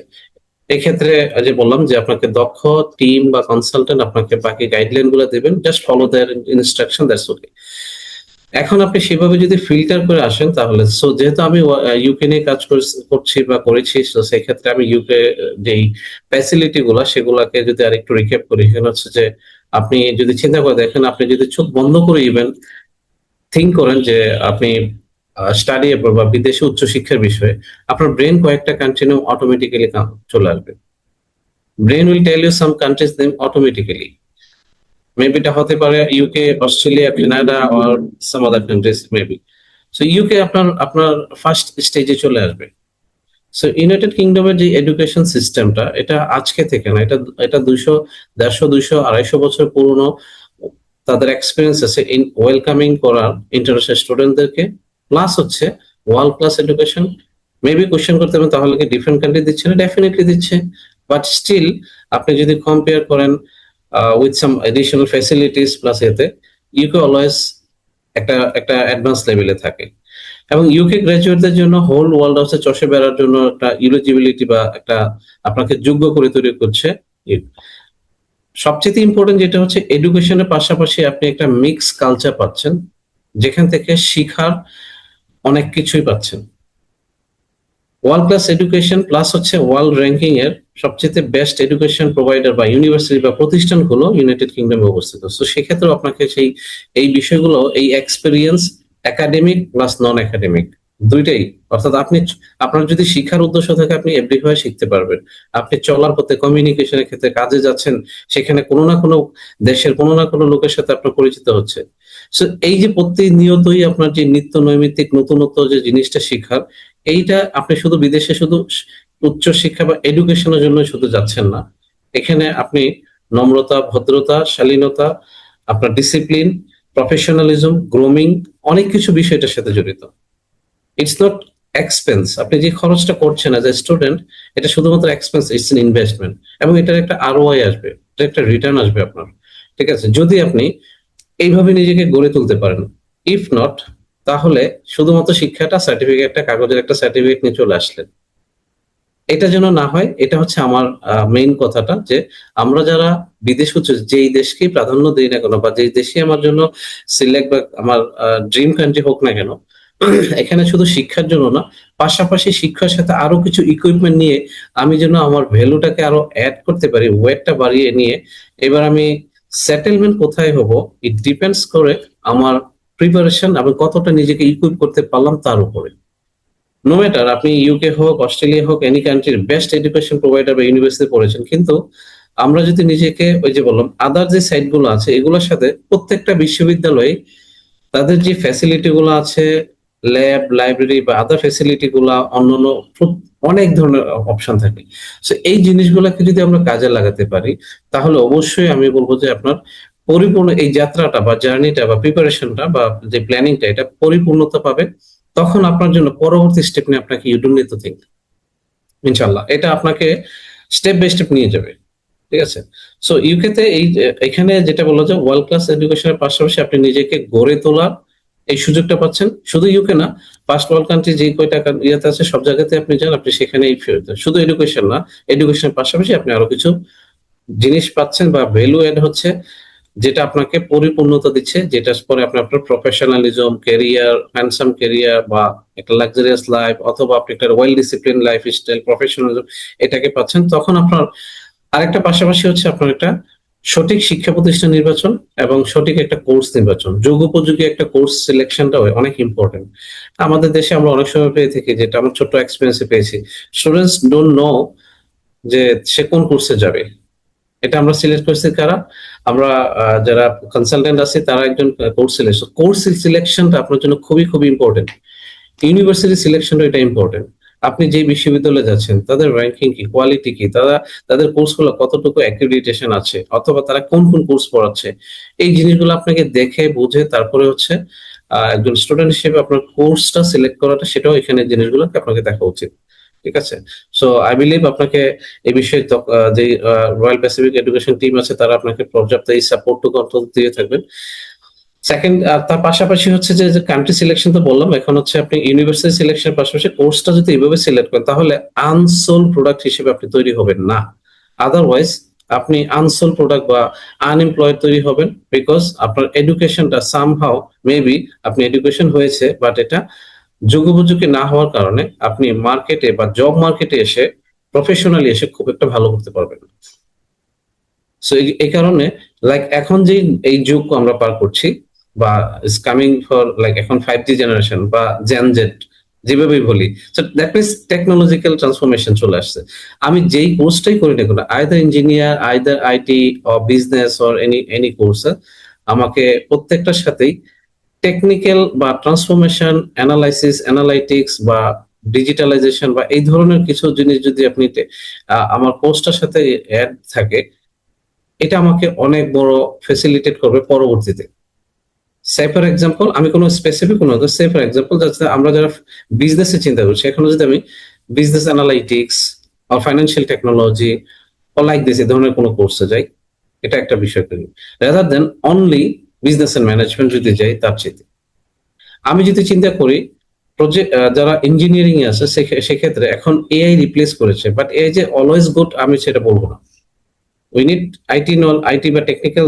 S3: এক্ষেত্রে যে বললাম যে আপনাকে দক্ষ টিম বা কনসালটেন্ট আপনাকে বাকি গাইডলাইন গুলো দেবেন, just follow there instruction, that's okay. এখন আপনি সেভাবে যদি ফিল্টার করে আসেন তাহলে, সো যেহেতু আমি ইউকে নিয়ে কাজ করছি বা করেছি, তো সেই ক্ষেত্রে আমি ইউকে যেই ফ্যাসিলিটি গুলা সেগুলাকে যদি আরেকটু রিক্যাপ করি, সেখানে হচ্ছে যে আপনি যদি চিন্তা করে দেখেন, আপনি যদি চোখ বন্ধ করে ইভেন থিঙ্ক করেন যে আপনি স্টাডি বা বিদেশি উচ্চশিক্ষার বিষয়ে, আপনার ব্রেন কয়েকটা কান্ট্রি নেম অটোমেটিক্যালি চলে আসবে। Brain will tell you some countries name automatically. Maybe এটা হতে পারে UK, Australia, Canada or some other countries maybe. So UK আপনার ফার্স্ট স্টেজে চলে আসবে। সো ইউনাইটেড কিংডমের যে এডুকেশন সিস্টেমটা, এটা আজকে থেকে না, এটা 200, 150, 200, 250 বছর পুরনো। তাদের এক্সপিরিয়েন্স আছে ইন ওয়েলকামিং করার ইন্টারন্যাশনাল স্টুডেন্টদেরকে, প্লাস হচ্ছে world class education. Maybe question করতে হবে তাহলে কি ডিফারেন্ট কান্ট্রি দিচ্ছে না, ডেফিনেটলি দিচ্ছে, বাট স্টিল আপনি যদি কম্পেয়ার করেন with some additional facilities plus এতে, ইউকে অলওয়েজ একটা অ্যাডভান্স লেভেলে থাকে। এবং ইউকে গ্রাজুয়েটদের জন্য হোল ওয়ার্ল্ড হাউসে চষে বেড়ার জন্য একটা ইলিজিবিলিটি বা একটা আপনাকে যোগ্য করে তৈরি করছে। সবচেয়ে ইম্পর্টেন্ট যেটা হচ্ছে এডুকেশনের পাশাপাশি আপনি একটা মিক্স কালচার পাচ্ছেন, যেখান থেকে শিখার অনেক কিছুই পাচ্ছেন। ওয়ার্ল্ড ক্লাস এডুকেশন প্লাস হচ্ছে ওয়ার্ল্ড র্যাঙ্কিং এর সবচেয়ে বেস্ট এডুকেশন প্রোভাইডার বা ইউনিভার্সিটি বা প্রতিষ্ঠানগুলো ইউনাইটেড কিংডমে অবস্থিত। তো সেক্ষেত্রে আপনাকে এই বিষয়গুলো, এই এক্সপিরিয়েন্স একাডেমিক প্লাস নন একাডেমিক দুইটাই, অর্থাৎ আপনার যদি শিক্ষার উদ্দেশ্য থাকে আপনি এভরিভাবে শিখতে পারবেন। আপনি চলার পথে, কমিউনিকেশনের ক্ষেত্রে, কাজে যাচ্ছেন, সেখানে কোনো না কোনো দেশের কোনো না কোনো লোকের সাথে আপনার পরিচিত হচ্ছে। সো এই যে প্রতিনিয়তই আপনার যে নিত্য নৈমিত্তিক নতুনত্ব যে জিনিসটা শিখার, এইটা আপনি শুধু বিদেশে শুধু উচ্চ শিক্ষা বা এডুকেশনের জন্য শুধু যাচ্ছেন না, এখানে আপনি নম্রতা, ভদ্রতা, শালীনতা, আপনার ডিসিপ্লিন, প্রফেশনালিজম, গ্রোমিং, অনেক কিছু বিষয় এটার সাথে জড়িত। ইটস নট এক্সপেন্স, আপনি যে খরচটা করছেন অ্যাজ এ স্টুডেন্ট, এটা শুধুমাত্র এক্সপেন্স, ইটস এন ইনভেস্টমেন্ট, এবং এটার একটা আরওআই আসবে, এটা একটা রিটার্ন আসবে আপনার। ঠিক আছে, যদি আপনি এইভাবে নিজেকে গড়ে তুলতে পারেন। ইফ নট, তাহলে শুধুমাত্র শিক্ষাটা সার্টিফিকেট, একটা কাগজের একটা সার্টিফিকেট নিয়ে চলে আসলেন। এটা যেন না হয়, এটা হচ্ছে আমার মেইন কথাটা, যে আমরা যারা বিদেশ হচ্ছে, যেই দেশকেই প্রাধান্য দিই না কেন, বা যেই দেশে আমার জন্য সিলেক্ট বা আমার ড্রিম কান্ট্রি হোক না কেন, এখানে শুধু শিক্ষার জন্য না, পাশাপাশি শিক্ষার সাথে আরো কিছু ইকুইপমেন্ট নিয়ে আমি যেন আমার ভ্যালুটাকে আরো অ্যাড করতে পারি, ওয়েটটা বাড়িয়ে নিয়ে এবার আমি সেটেলমেন্ট কোথায় হব, ইট ডিপেন্ডস করে আমার প্রিপারেশন এবং কতটা নিজেকে ইকুইপ করতে পারলাম তার উপরে। নো ম্যাটার আপনি ইউকে হোক, অস্ট্রেলিয়া হোক, এনি কান্ট্রির বেস্ট এডুকেশন প্রোভাইডার বা ইউনিভার্সিটি পড়েছেন, কিন্তু আমরা যদি নিজেকে ওই যে বললাম আদার যে সাইট গুলো আছে এগুলোর সাথে, প্রত্যেকটা বিশ্ববিদ্যালয়ে তাদের যে ফ্যাসিলিটি গুলো আছে, ল্যাব, লাইব্রেরি বা আদার ফ্যাসিলিটি গুলা, অন্যান্য অনেক ধরনের অপশন থাকে। সো এই জিনিসগুলোকে যদি আমরা কাজে লাগাতে পারি, তাহলে অবশ্যই আমি বলবো যে আপনার পরিপূর্ণ এই যাত্রাটা বা জার্নিটা বা প্রিপারেশনটা বা যে প্ল্যানিংটা, এটা পরিপূর্ণতা পাবে। তখন আপনার জন্য পরবর্তী স্টেপ নিয়ে আপনাকে you don't need to think, ইনশাল্লাহ এটা আপনাকে স্টেপ বাই স্টেপ নিয়ে যাবে। ঠিক আছে, সো ইউকে তে এখানে যেটা বললো যে ওয়ার্ল্ড ক্লাস এডুকেশনের পাশাপাশি আপনি নিজেকে গড়ে তোলার এই সুযোগটা পাচ্ছেন। শুধু ইউকে না, ফার্স্ট ওয়ার্ল্ড কান্ট্রি যে কয়টা ইয়েতে আছে সব জায়গাতে আপনি যান, আপনি সেখানে এই শুধু এডুকেশন না, এডুকেশনের পাশাপাশি আপনি আরো কিছু জিনিস পাচ্ছেন বা ভ্যালু এড হচ্ছে, যেটা আপনাকে পরিপূর্ণতা দিচ্ছে, যেটা পরে আপনি আপনার প্রফেশনালিজম, ক্যারিয়ার, হ্যান্ডসাম ক্যারিয়ার বা একটা লাক্সারিয়াস লাইফ, অথবা আপনি একটা well discipline life style, professionalism, এটাকে পাচ্ছেন। তখন আপনার আরেকটা পাশাপাশি হচ্ছে আপনার একটা সঠিক শিক্ষা প্রতিষ্ঠান নির্বাচন এবং সঠিক একটা কোর্স নির্বাচন, যোগোপযোগী একটা কোর্স সিলেকশনটাও অনেক ইম্পর্টেন্ট। আমাদের দেশে আমরা অনেক সময় পেয়ে থাকি, যেটা আমার ছোট্ট এক্সপিরিয়েন্সে পেয়েছি, স্টুডেন্টস ডোন্ট নো যে সে কোন কোর্সে যাবে। এটা আমরা সিলেক্ট করছি কারা, আমরা যারা কনসালটেন্ট আছি তারা একজন কোর্স সিলেকশনটা আপনার জন্য খুবই খুবই ইম্পর্টেন্ট। ইউনিভার্সিটি সিলেকশনটা এটা ইম্পর্টেন্ট। আপনি যে বিশ্ববিদ্যালয়ে যাচ্ছেন তাদের র্যাঙ্কিং কি, কোয়ালিটি কি, তাদের কোর্সগুলো কতটুকু অ্যাক্রিডিটেশন আছে, অথবা তারা কোন কোন কোর্স পড়াচ্ছে, এই জিনিসগুলো আপনাকে দেখে বুঝে তারপরে হচ্ছে একজন স্টুডেন্ট হিসেবে আপনার কোর্সটা সিলেক্ট করাটা, সেটাও এখানে জিনিসগুলোকে আপনাকে দেখা উচিত। ঠিক আছে, সো আই বিলিভ আপনাকে এই বিষয়ে যে রয়্যাল প্যাসিফিক এডুকেশন টিম আছে তারা আপনাকে পর্যাপ্ত এই সাপোর্টটুকু অন্তত দিয়ে থাকবেন। সেকেন্ড, তার পাশাপাশি হচ্ছে যে কান্ট্রি সিলেকশন তো বললাম, এখন হচ্ছে আপনি ইউনিভার্সিটি সিলেকশনের পাশাপাশি কোর্সটা যদি এইভাবে সিলেক্ট করেন, তাহলে আনসোল্ড প্রোডাক্ট হিসেবে আপনি তৈরি হবেন না। আদারওয়াইজ আপনি আনসোল্ড প্রোডাক্ট বা আনএমপ্লয়েড তৈরি হবেন, বিকজ আপনার এডুকেশনটা সামহাও মেবি আপনি এডুকেশন হয়েছে, বাট এটা যুগোপযোগী না হওয়ার কারণে আপনি মার্কেটে বা জব মার্কেটে এসে প্রফেশনালি এসে খুব একটা ভালো করতে পারবেন না। সো এই কারণে লাইক এখন যে এই যুগ আমরা পার করছি, বা ইজ কামিং ফর লাইক এখন 5G জেনারেশন বা জেন জেড যেভাবেই বলি, so that means technological transformation চলে আসছে। আমি যেই কোর্সটাই করি না কেন, either engineer, either IT or business or any course, আমাকে প্রত্যেকটার সাথেই টেকনিক্যাল বা ট্রান্সফরমেশন, অ্যানালাইটিক্স বা ডিজিটালাইজেশন বা এই ধরনের কিছু জিনিস যদি আপনি আমার কোর্সটার সাথে অ্যাড থাকে, এটা আমাকে অনেক বড় ফ্যাসিলিটেট করবে পরবর্তীতে। সে ফর এক্সাম্পল, আমি কোনো স্পেসিফিক কোনো সে ফর এক্সাম্পল যাতে আমরা যারা বিজনেসে চিন্তা করছি, এখন যদি আমি বিজনেস অ্যানালাইটিক্স বা ফাইন্যান্সিয়াল টেকনোলজি ও লাইক দিস এই ধরনের কোনো কোর্সে যাই, এটা একটা বিষয় করি, rather than only business and management যদি যাই তার চাইতে। আমি যদি চিন্তা করি প্রজেক্ট যারা ইঞ্জিনিয়ারিং এ আছে সেক্ষেত্রে এখন এআই রিপ্লেস করেছে, বাট এআই যে অলওয়েজ গুড আমি সেটা বলবো না। উই নিড আইটি বা টেকনিক্যাল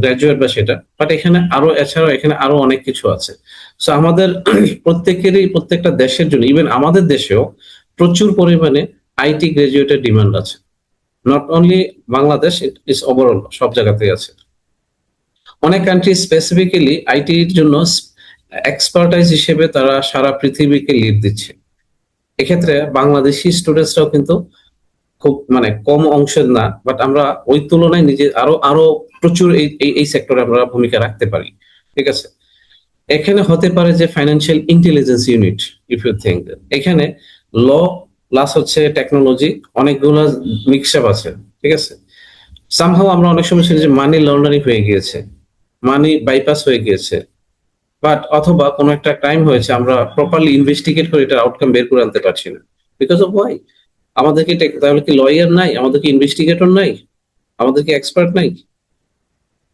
S3: গ্রাজুয়েট বা সেটা, বাট এখানে আরো এছাড়াও এখানে আরো অনেক কিছু আছে। সো আমাদের প্রত্যেকেরই প্রত্যেকটা দেশের জন্য, ইভেন আমাদের দেশেও প্রচুর পরিমাণে আইটি গ্রাজুয়েটের ডিমান্ড আছে। Not only Bangladesh, it is overall সব জায়গাতেই আছে। অনেক কান্ট্রি স্পেসিফিক্যালি আইটির জন্য এক্সপার্টাইজ হিসেবে তারা সারা পৃথিবীকে লিড দিচ্ছে। এক্ষেত্রে বাংলাদেশি স্টুডেন্টসরাও কিন্তু খুব মানে কম অংশের না, বাট আমরা ওই তুলনায় নিজে আরো প্রচুর এই সেক্টরে আমরা ভূমিকা রাখতে পারি। ঠিক আছে, এখানে হতে পারে যে financial intelligence unit, if you think, এখানে ল প্লাস হচ্ছে টেকনোলজি অনেকগুলো মিক্সআপ আছে। ঠিক আছে, সামহাও আমরা অনেক সময় শুনি যে মানি লন্ডারিং হয়ে গিয়েছে, মানি বাইপাস হয়ে গিয়েছে, বাট অথবা কোনো একটা ক্রাইম হয়েছে, আমরা প্রপারলি ইনভেস্টিগেট করে এটার আউটকাম বের করে আনতে পারছি না, বিকজ অফ ওয়াই? আমাদেরকে তাহলে কি লয়ার নাই, আমাদের কি ইনভেস্টিগেটর নাই, আমাদের কি এক্সপার্ট নাই?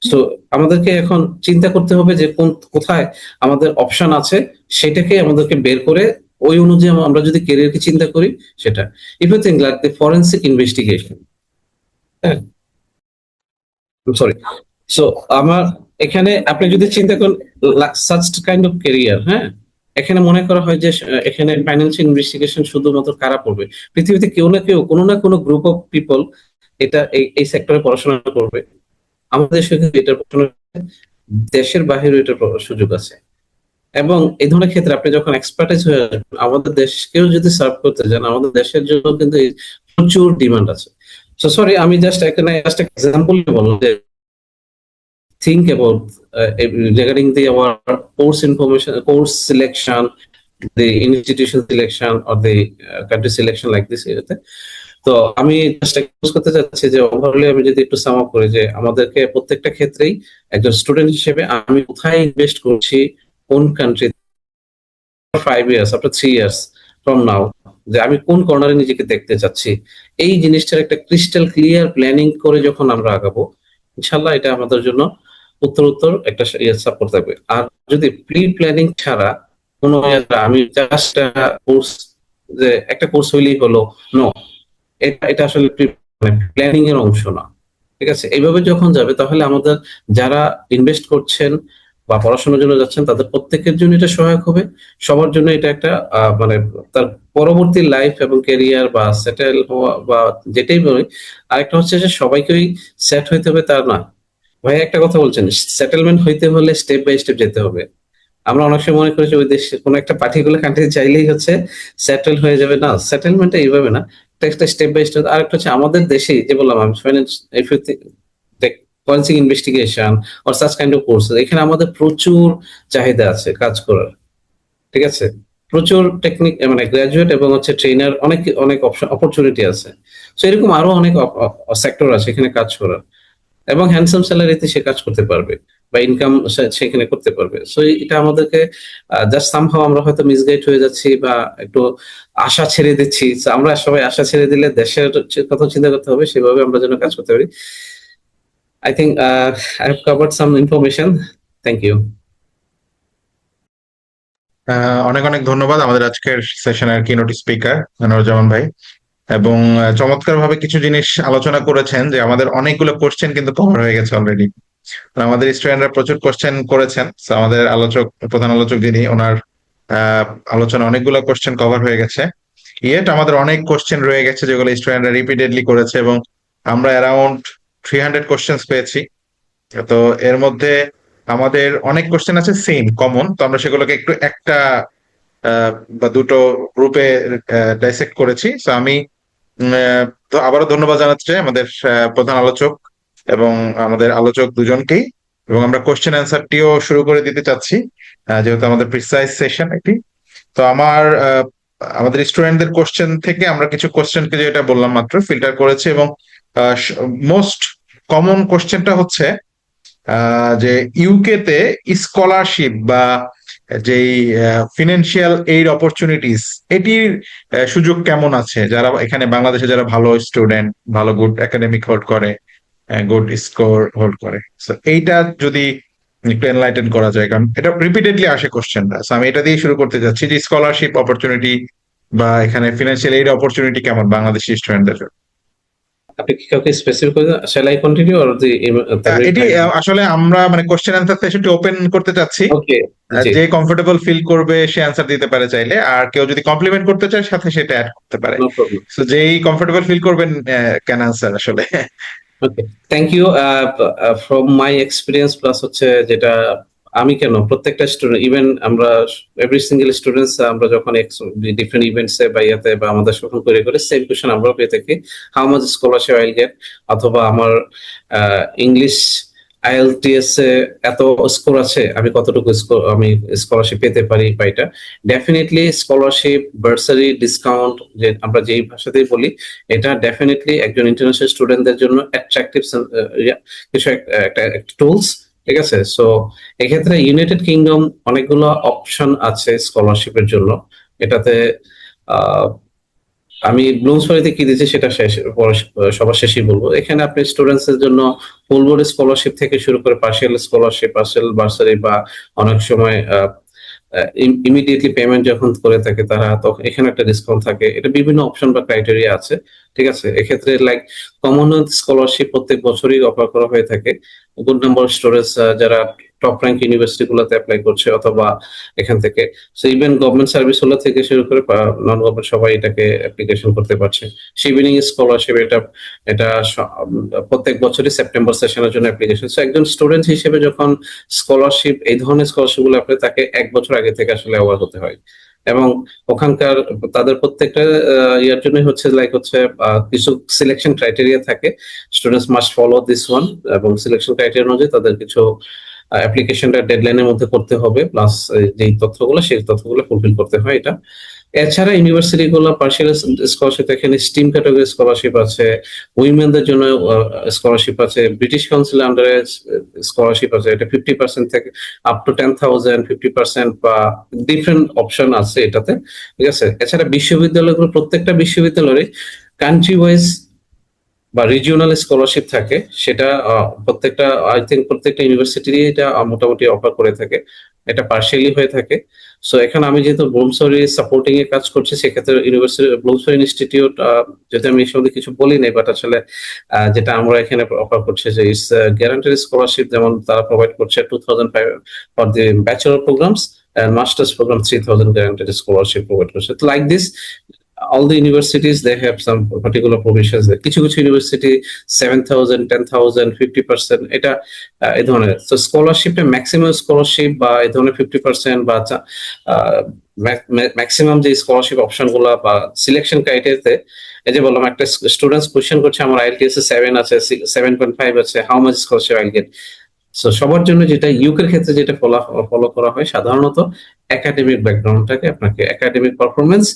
S3: সো আমাদেরকে এখন চিন্তা করতে হবে যে কোথায় আমাদের অপশন আছে, সেটাকে আমাদেরকে বের করে ওই অনুযায়ী আমরা যদি ক্যারিয়ারকে চিন্তা করি, সেটা if you think like the forensic investigation, হ্যাঁ, সরি। সো আমার এখানে আপনি যদি চিন্তা করেন সাচ কাইন্ড অফ ক্যারিয়ার, হ্যাঁ, এখানে মনে করা হয় যে এখানে ফাইন্যান্সিয়াল ইনভেস্টিগেশন শুধুমাত্র কারা পড়বে? পৃথিবীতে কেউ না কেউ, কোনো না কোনো গ্রুপ অফ পিপল এটা এই সেক্টরে পড়াশোনা করবে। আমাদের দেশে কিন্তু এটা পড়াশোনা, দেশের বাইরে এটার সুযোগ আছে। এবং এই ধরনের ক্ষেত্রে আপনি যখন এক্সপার্টাইজ হয়ে আসবেন, আমাদের দেশকেও যদি সার্ভ করতে চান, আমাদের দেশের জন্য কিন্তু প্রচুর ডিমান্ড আছে। সো সরি, আমি জাস্ট এক্সাম্পল বললাম যে think about regarding our course information, course selection, the institution selection or the country selection like this. তো আমি জাস্ট এক্সপোজ করতে চাচ্ছি যে ওভারঅলি আমি যদি একটু সাম আপ করি, যে আমাদেরকে প্রত্যেকটা ক্ষেত্রেই একজন স্টুডেন্ট হিসেবে আমি কোথায় ইনভেস্ট করছি, কোন country, 5 years after 3 years from now, যে আমি কোন কর্নারে নিজেকে দেখতে চাচ্ছি, এই জিনিসটার একটা ক্রিস্টাল ক্লিয়ার প্ল্যানিং করে যখন আমরা আগাবো, ইনশাল্লাহ এটা আমাদের জন্য উত্তর একটা সাপোর্ট থাকবে। আর যদি প্রি প্ল্যানিং ছাড়া কোনো আমি জাস্ট কোর্স, যে একটা কোর্স হইলেই হলো, নো, এটা আসলে প্ল্যানিং এর অংশ না। ঠিক আছে, এইভাবে যখন যাবে তাহলে আমাদের যারা ইনভেস্ট করছেন বা পড়াশোনার জন্য যাচ্ছেন, তাদের প্রত্যেকের জন্য এটা সহায়ক হবে। সবার জন্য এটা একটা মানে তার পরবর্তী লাইফ এবং ক্যারিয়ার বা সেটেল হওয়া বা যেটাই বলি। আরেকটা হচ্ছে যে সবাইকেই সেট হইতে হবে তার না। ভাই একটা কথা বলছেন, সেটেলমেন্ট হইতে হলে স্টেপ বাই স্টেপ যেতে হবে। আমরা অনেক সময় মনে করি যে ওই দেশে কোনো একটা পার্টিকুলার কান্ট্রি চাইলেই হচ্ছে সেটেল হয়ে যাবে, না, সেটেলমেন্টটা এইভাবে না, একটা স্টেপ বাই স্টেপ। আর একটা হচ্ছে আমাদের দেশে, যে বললাম আমি, forensic investigation or such kind of course, এখানে আমাদের প্রচুর চাহিদা আছে কাজ করার। ঠিক আছে, প্রচুর টেকনিক মানে গ্রাজুয়েট এবং হচ্ছে ট্রেনার, অনেক অনেক অপরচুনিটি আছে। তো এরকম আরো অনেক সেক্টর আছে এখানে কাজ করার, এবং হ্যান্ডসাম স্যালারিতে সে কাজ করতে পারবে বা ইনকাম সেখানে করতে পারবে। সো এটা আমাদেরকে জাস্ট সামহাও আমরা হয়তো মিসগাইড হয়ে যাচ্ছি বা একটু আশা ছেড়ে দিচ্ছি। So আমরা সবাই আশা ছেড়ে দিলে দেশের কথা চিন্তা করতে হবে, সেভাবে আমরা যেন কাজ করতে পারি। I think I have covered some information. Thank you.
S1: অনেক অনেক ধন্যবাদ আমাদের আজকের সেশনের কিনোট স্পিকার নুরুজ্জামান ভাই, এবং চমৎকার ভাবে কিছু জিনিস আলোচনা করেছেন, যে আমাদের অনেকগুলো কোশ্চেন কিন্তু কভার হয়ে গেছে অলরেডি। আমাদের স্টুডেন্টরা প্রচুর কোশ্চেন করেছেন, তো আমাদের প্রধান আলোচক যিনি, ওনার আলোচনা অনেকগুলো কোশ্চেন কভার হয়ে গেছে। ইয়েট আমাদের অনেক কোশ্চেন রয়ে গেছে যেগুলো স্টুডেন্টরা রিপিটেডলি করেছে, এবং আমরা অ্যারাউন্ড 300 কোশ্চেন পেয়েছি। তো এর মধ্যে আমাদের অনেক কোশ্চেন আছে সেম কমন, তো আমরা সেগুলোকে একটু একটা বা দুটো গ্রুপে ডাইসেক্ট করেছি। তো আমি তো আবারও ধন্যবাদ জানাতে চাই আমাদের প্রধান আলোচক এবং আমাদের আলোচক দুজনকেই, এবং আমরা কোশ্চেন অ্যান্সারটিও শুরু করে দিতে চাচ্ছি, যেহেতু আমাদের প্রিসাইজ সেশন এটি। তো আমাদের স্টুডেন্টদের কোশ্চেন থেকে আমরা কিছু কোশ্চেনকে, যেটা বললাম মাত্র, ফিল্টার করেছি, এবং মোস্ট কমন কোশ্চেনটা হচ্ছে যে ইউকে তে স্কলারশিপ বা যেই ফিনান্সিয়াল এইড অপরচুনিটিস, এটির সুযোগ কেমন আছে যারা এখানে বাংলাদেশে, যারা ভালো স্টুডেন্ট, ভালো গুড একাডেমিক হোল্ড করে, গুড স্কোর হোল্ড করে। এইটা যদি একটু এনলাইটেন করা যায়, কারণ এটা রিপিটেডলি আসে কোশ্চেনটা। আমি এটা দিয়ে শুরু করতে চাচ্ছি যে স্কলারশিপ অপরচুনিটি বা এখানে ফিনান্সিয়াল এইড অপরচুনিটি কেমন বাংলাদেশি স্টুডেন্টদের জন্য।
S3: আপনি কি কাউকে স্পেসিফিক করে, শ্যাল আই কন্টিনিউ অর
S1: এটি আসলে আমরা মানে কোশ্চেন অ্যান্সার সেশনটি ওপেন করতে চাচ্ছি,
S3: ওকে,
S1: যে কমফোর্টেবল ফিল করবে সে অ্যান্সার দিতে পারে চাইলে, আর কেউ যদি কমপ্লিমেন্ট করতে চায় সাথে সেটা অ্যাড করতে পারে।
S3: No problem.
S1: সো যেই কমফোর্টেবল ফিল করবেন ক্যান অ্যান্সার আসলে।
S3: Okay, thank you. From my experience plus হচ্ছে যেটা আমি কেন প্রত্যেকটা স্টুডেন্ট, ইভেন আমরা এভরি সিঙ্গেল স্টুডেন্টস, আমরা যখন ডিফারেন্ট ইভেন্টসে বা ইয়াতে বা আমাদের যখন করে সেম কোয়েশ্চেন আমরা পেয়ে থাকি, হাউ মাচ স্কলারশিপ আইল গেট, অথবা আমার ইংলিশ আইএলটিএস এ এত স্কোর আছে, আমি কতটুকু আমি স্কলারশিপ পেতে পারি বা এটা। ডেফিনেটলি স্কলারশিপ, বার্সারি, ডিসকাউন্ট, যে আমরা যেই ভাষাতেই বলি, এটা ডেফিনেটলি একজন ইন্টারন্যাশনাল স্টুডেন্টদের জন্য অ্যাট্রাকটিভ কিছু একটা টুলস, ঠিক আছে। সো এক্ষেত্রে ইউনাইটেড কিংডম অনেকগুলো অপশন আছে স্কলারশিপের জন্য। এটাতে আহ, আমি ব্লুমসবারিতে কি দিচ্ছি সেটা সবার শেষেই বলবো। এখানে আপনি স্টুডেন্টস এর জন্য ফুল বোর্ড স্কলারশিপ থেকে শুরু করে পার্সিয়াল স্কলারশিপ, পার্সিয়াল বার্সারি, বা অনেক সময় ইমিডিয়েটলি পেমেন্ট যখন করে থাকে তারা, তখন এখানে একটা ডিসকাউন্ট থাকে। এটা বিভিন্ন অপশন বা ক্রাইটেরিয়া আছে, ঠিক আছে। এক্ষেত্রে লাইক কমনওয়েলথ স্কলারশিপ প্রত্যেক বছরই অফার করা হয়ে থাকে। গুড নাম্বার স্টুডেন্টস যারা টপ র্যাঙ্ক ইউনিভার্সিটি গুলোতে অ্যাপ্লাই করছে, অথবা এখান থেকে ইভেন গভর্নমেন্ট সার্ভিস গুলো থেকে শুরু করে নন গভর্নমেন্ট সবাই এটাকে অ্যাপ্লিকেশন করতে পারছে। শিবিনিং স্কলারশিপ এটা এটা প্রত্যেক বছরই সেপ্টেম্বর সেশনের জন্য অ্যাপ্লিকেশন। সো একজন স্টুডেন্ট হিসেবে যখন স্কলারশিপ, এই ধরনের স্কলারশিপ গুলো অ্যাপ্লাই, তাকে 1 বছর আগে থেকে আসলে অ্যাওয়ার হতে হয়। এবং ওখানকার তাদের প্রত্যেকটা ইয়ার জন্য হচ্ছে কিছু সিলেকশন ক্রাইটেরিয়া থাকে। Students must follow this one, এবং সিলেকশন ক্রাইটেরিয়া অনুযায়ী তাদের কিছু অ্যাপ্লিকেশনটা ডেডলাইনের মধ্যে করতে হবে, প্লাস যেই তথ্যগুলো সেই তথ্যগুলো ফুলফিল করতে হয় এটা। এছাড়া ইউনিভার্সিটি গুলো পার্সিয়াল স্কলারশিপ, এখানে স্টিম ক্যাটাগরি স্কলারশিপ আছে, উইমেনদের জন্য স্কলারশিপ আছে, ব্রিটিশ কাউন্সিল আন্ডারে স্কলারশিপ আছে, এটা 50% থেকে আপ টু 10,000, 50%, বা ডিফারেন্ট অপশন আছে এটাতে, ঠিক আছে। এছাড়া বিশ্ববিদ্যালয়গুলো, প্রত্যেকটা বিশ্ববিদ্যালয়ে কান্ট্রি ওয়াইজ বা রিজিওনাল স্কলারশিপ থাকে। সেটা প্রত্যেকটা, আই থিঙ্ক প্রত্যেকটা ইউনিভার্সিটি এটা মোটামুটি অফার করে থাকে। এটা পার্শিয়ালি হয়ে থাকে। সো এখানে আমি যেহেতু ব্লুমসবারি সাপোর্টিং এ কাজ করছি, সেক্ষেত্রে ইউনিভার্সিটি ব্লুমসবারি ইনস্টিটিউট, যদি আমি এই সম্বন্ধে কিছু বলি নাই, বাট আসলে যেটা আমরা এখানে অফার করছি যে ইটস গ্যারান্টেড স্কলারশিপ, যেমন তারা প্রোভাইড করছে 2,500 for the bachelor programs, and master's program 3,000 guaranteed scholarship provide করছে। Like this, all the universities they have some particular provisions. কিছু কিছু ইউনিভার্সিটি 7,000, 10,000, 50%, এটা এই ধরনের। তো স্কলারশিপটা ম্যাক্সিমাম স্কলারশিপ বা এই ধরনের 50% বা ম্যাক্সিমাম যে স্কলারশিপ অপশন গুলা বা সিলেকশন ক্রাইটেরিয়াতে, এই যে বললাম একটা স্টুডেন্টস কোয়েশ্চেন করছে আমার আইএলটিএস এ 7 আছে, 7.5 আছে, হাউ মাচ স্কলারশিপ আইল গেট। সো সবার জন্য যেটা ইউকের ক্ষেত্রে যেটা ফলো করা হয় সাধারণত, একাডেমিক ব্যাকগ্রাউন্ডটাকে, আপনাকে academic performance,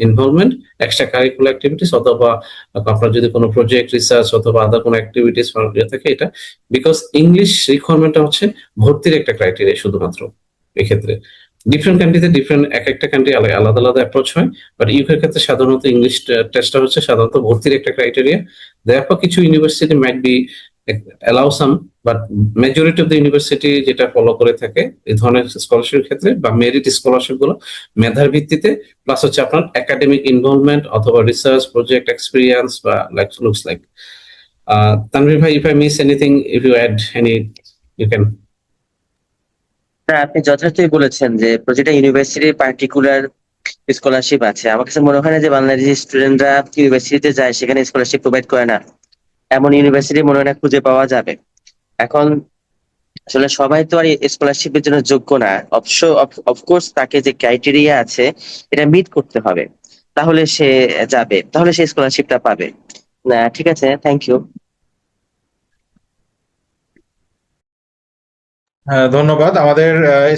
S3: involvement, extra curricular activities, অথবা আপনার যদি কোনো প্রজেক্ট, রিসার্চ অথবা আদার কোনো অ্যাক্টিভিটিস থাকে এটা। বিকজ ইংলিশ রিকোয়ারমেন্টটা হচ্ছে ভর্তির একটা ক্রাইটেরিয়া শুধুমাত্র। এক্ষেত্রে ডিফারেন্ট কান্ট্রিতে ডিফারেন্ট, এক একটা কান্ট্রি আলাদা আলাদা অ্যাপ্রোচ হয়, বাট ইউকের ক্ষেত্রে সাধারণত ইংলিশ টেস্টটা হচ্ছে সাধারণত ভর্তির একটা ক্রাইটেরিয়া। দেয়ারফর কিছু university might be allow some, but majority of the university যেটা ফলো করে থাকে এই ধরনের স্কলারশিপের ক্ষেত্রে, বা মেরিট স্কলারশিপ গুলো মেধার ভিত্তিতে, প্লাস হচ্ছে আপনার একাডেমিক ইনভলভমেন্ট অথবা রিসার্চ প্রজেক্ট এক্সপিরিয়েন্স, বা লাইক লুকস লাইক। তানভীর ভাই, if I miss anything, if you add any, you can.
S2: হ্যাঁ, আপনি যথার্থই বলেছেন যে প্রতিটা ইউনিভার্সিটির পার্টিকুলার স্কলারশিপ আছে। আমার কাছে মনে হয় না যে বাংলাদেশি স্টুডেন্টরা ইউনিভার্সিটিতে যায় সেখানে স্কলারশিপ প্রোভাইড করে না, এমন ইউনিভার্সিটি মনে হয় না খুঁজে পাওয়া যাবে। এখন আসলে সবাই তো আর স্কলারশিপের জন্য যোগ্য না। অফকোর্স তাকে যে ক্রাইটেরিয়া আছে এটা মিট করতে হবে, তাহলে সে যাবে, তাহলে সে স্কলারশিপটা পাবে। না, ঠিক আছে, থ্যাংক ইউ।
S1: ধন্যবাদ। আমাদের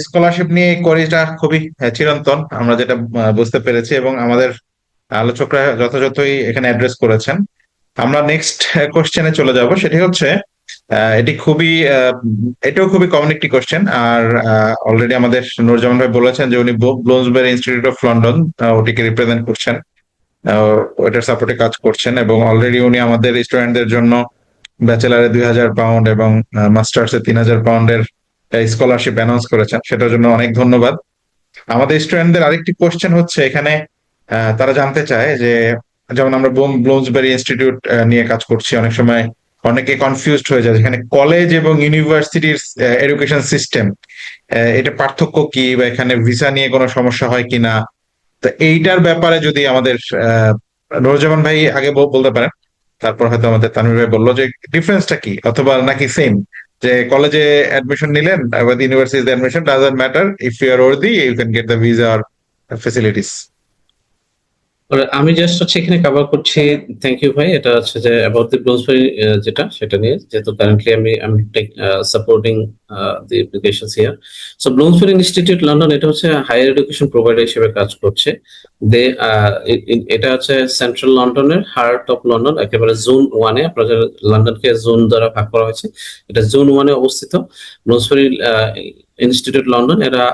S1: স্কলারশিপ নিয়ে কোয়ারিটা খুবই চিরন্তন, আমরা যেটা বুঝতে পেরেছি, এবং আমাদের আলোচকরা যথাযথই এখানে অ্যাড্রেস করেছেন। আমরা নেক্সট কোশ্চেনে চলে যাব। সেটি হচ্ছে এটাও খুবই কমন একটি কোশ্চেন। আর অলরেডি আমাদের নুরজামান ভাই বলেছেন যে উনি Bloomsbury institute of London ওটিকে represent করছেন, ওটার সাপোর্টে কাজ করছেন, এবং অলরেডি উনি আমাদের স্টুডেন্টদের জন্য ব্যাচেলারে 2,000 পাউন্ড এবং মাস্টার্সে 3,000 পাউন্ডের স্কলারশিপ অ্যানাউন্স করেছেন, সেটার জন্য অনেক ধন্যবাদ। আমাদের স্টুডেন্টদের আরেকটি কোশ্চেন হচ্ছে এখানে, তারা জানতে চায় যে, যেমন আমরা ব্লুমসবারি ইনস্টিটিউট নিয়ে কাজ করছি, অনেক সময় অনেকে কনফিউজড হয়ে যায় যেখানে কলেজ এবং ইউনিভার্সিটির এডুকেশন সিস্টেম, এটা পার্থক্য কি, বা এখানে ভিসা নিয়ে কোনো সমস্যা হয় কিনা। তো এইটার ব্যাপারে যদি আমাদের নুরজামান ভাই আগে বলতে পারেন, তারপর হয়তো আমাদের তানভীর ভাই বললো যে ডিফারেন্সটা কি, অথবা নাকি সেম, যে কলেজে অ্যাডমিশন নিলেন, university admission doesn't matter, if you are worthy you can get the visa or facilities.
S3: আমি জাস্ট হচ্ছে এখানে কভার করছি। থ্যাংক ইউ ভাই। এটা হচ্ছে যে অ্যাবাউট দি ব্লোমসবেরি যেটা সেটা নিয়ে, যেহেতু কারেন্টলি আমি supporting the applications here. So Bloomsbury institute London এটা হচ্ছে হায়ার এডুকেশন প্রোভাইডার হিসেবে কাজ করছে। দে এটা হচ্ছে সেন্ট্রাল লন্ডনের হার্ট অফ লন্ডন, একেবারে জোন 1-এ। আপনার লন্ডনকে জোন দ্বারা ভাগ করা হয়েছে, এটা জোন 1-এ অবস্থিত ব্লোমসবেরি ইনস্টিটিউট লন্ডন। এরা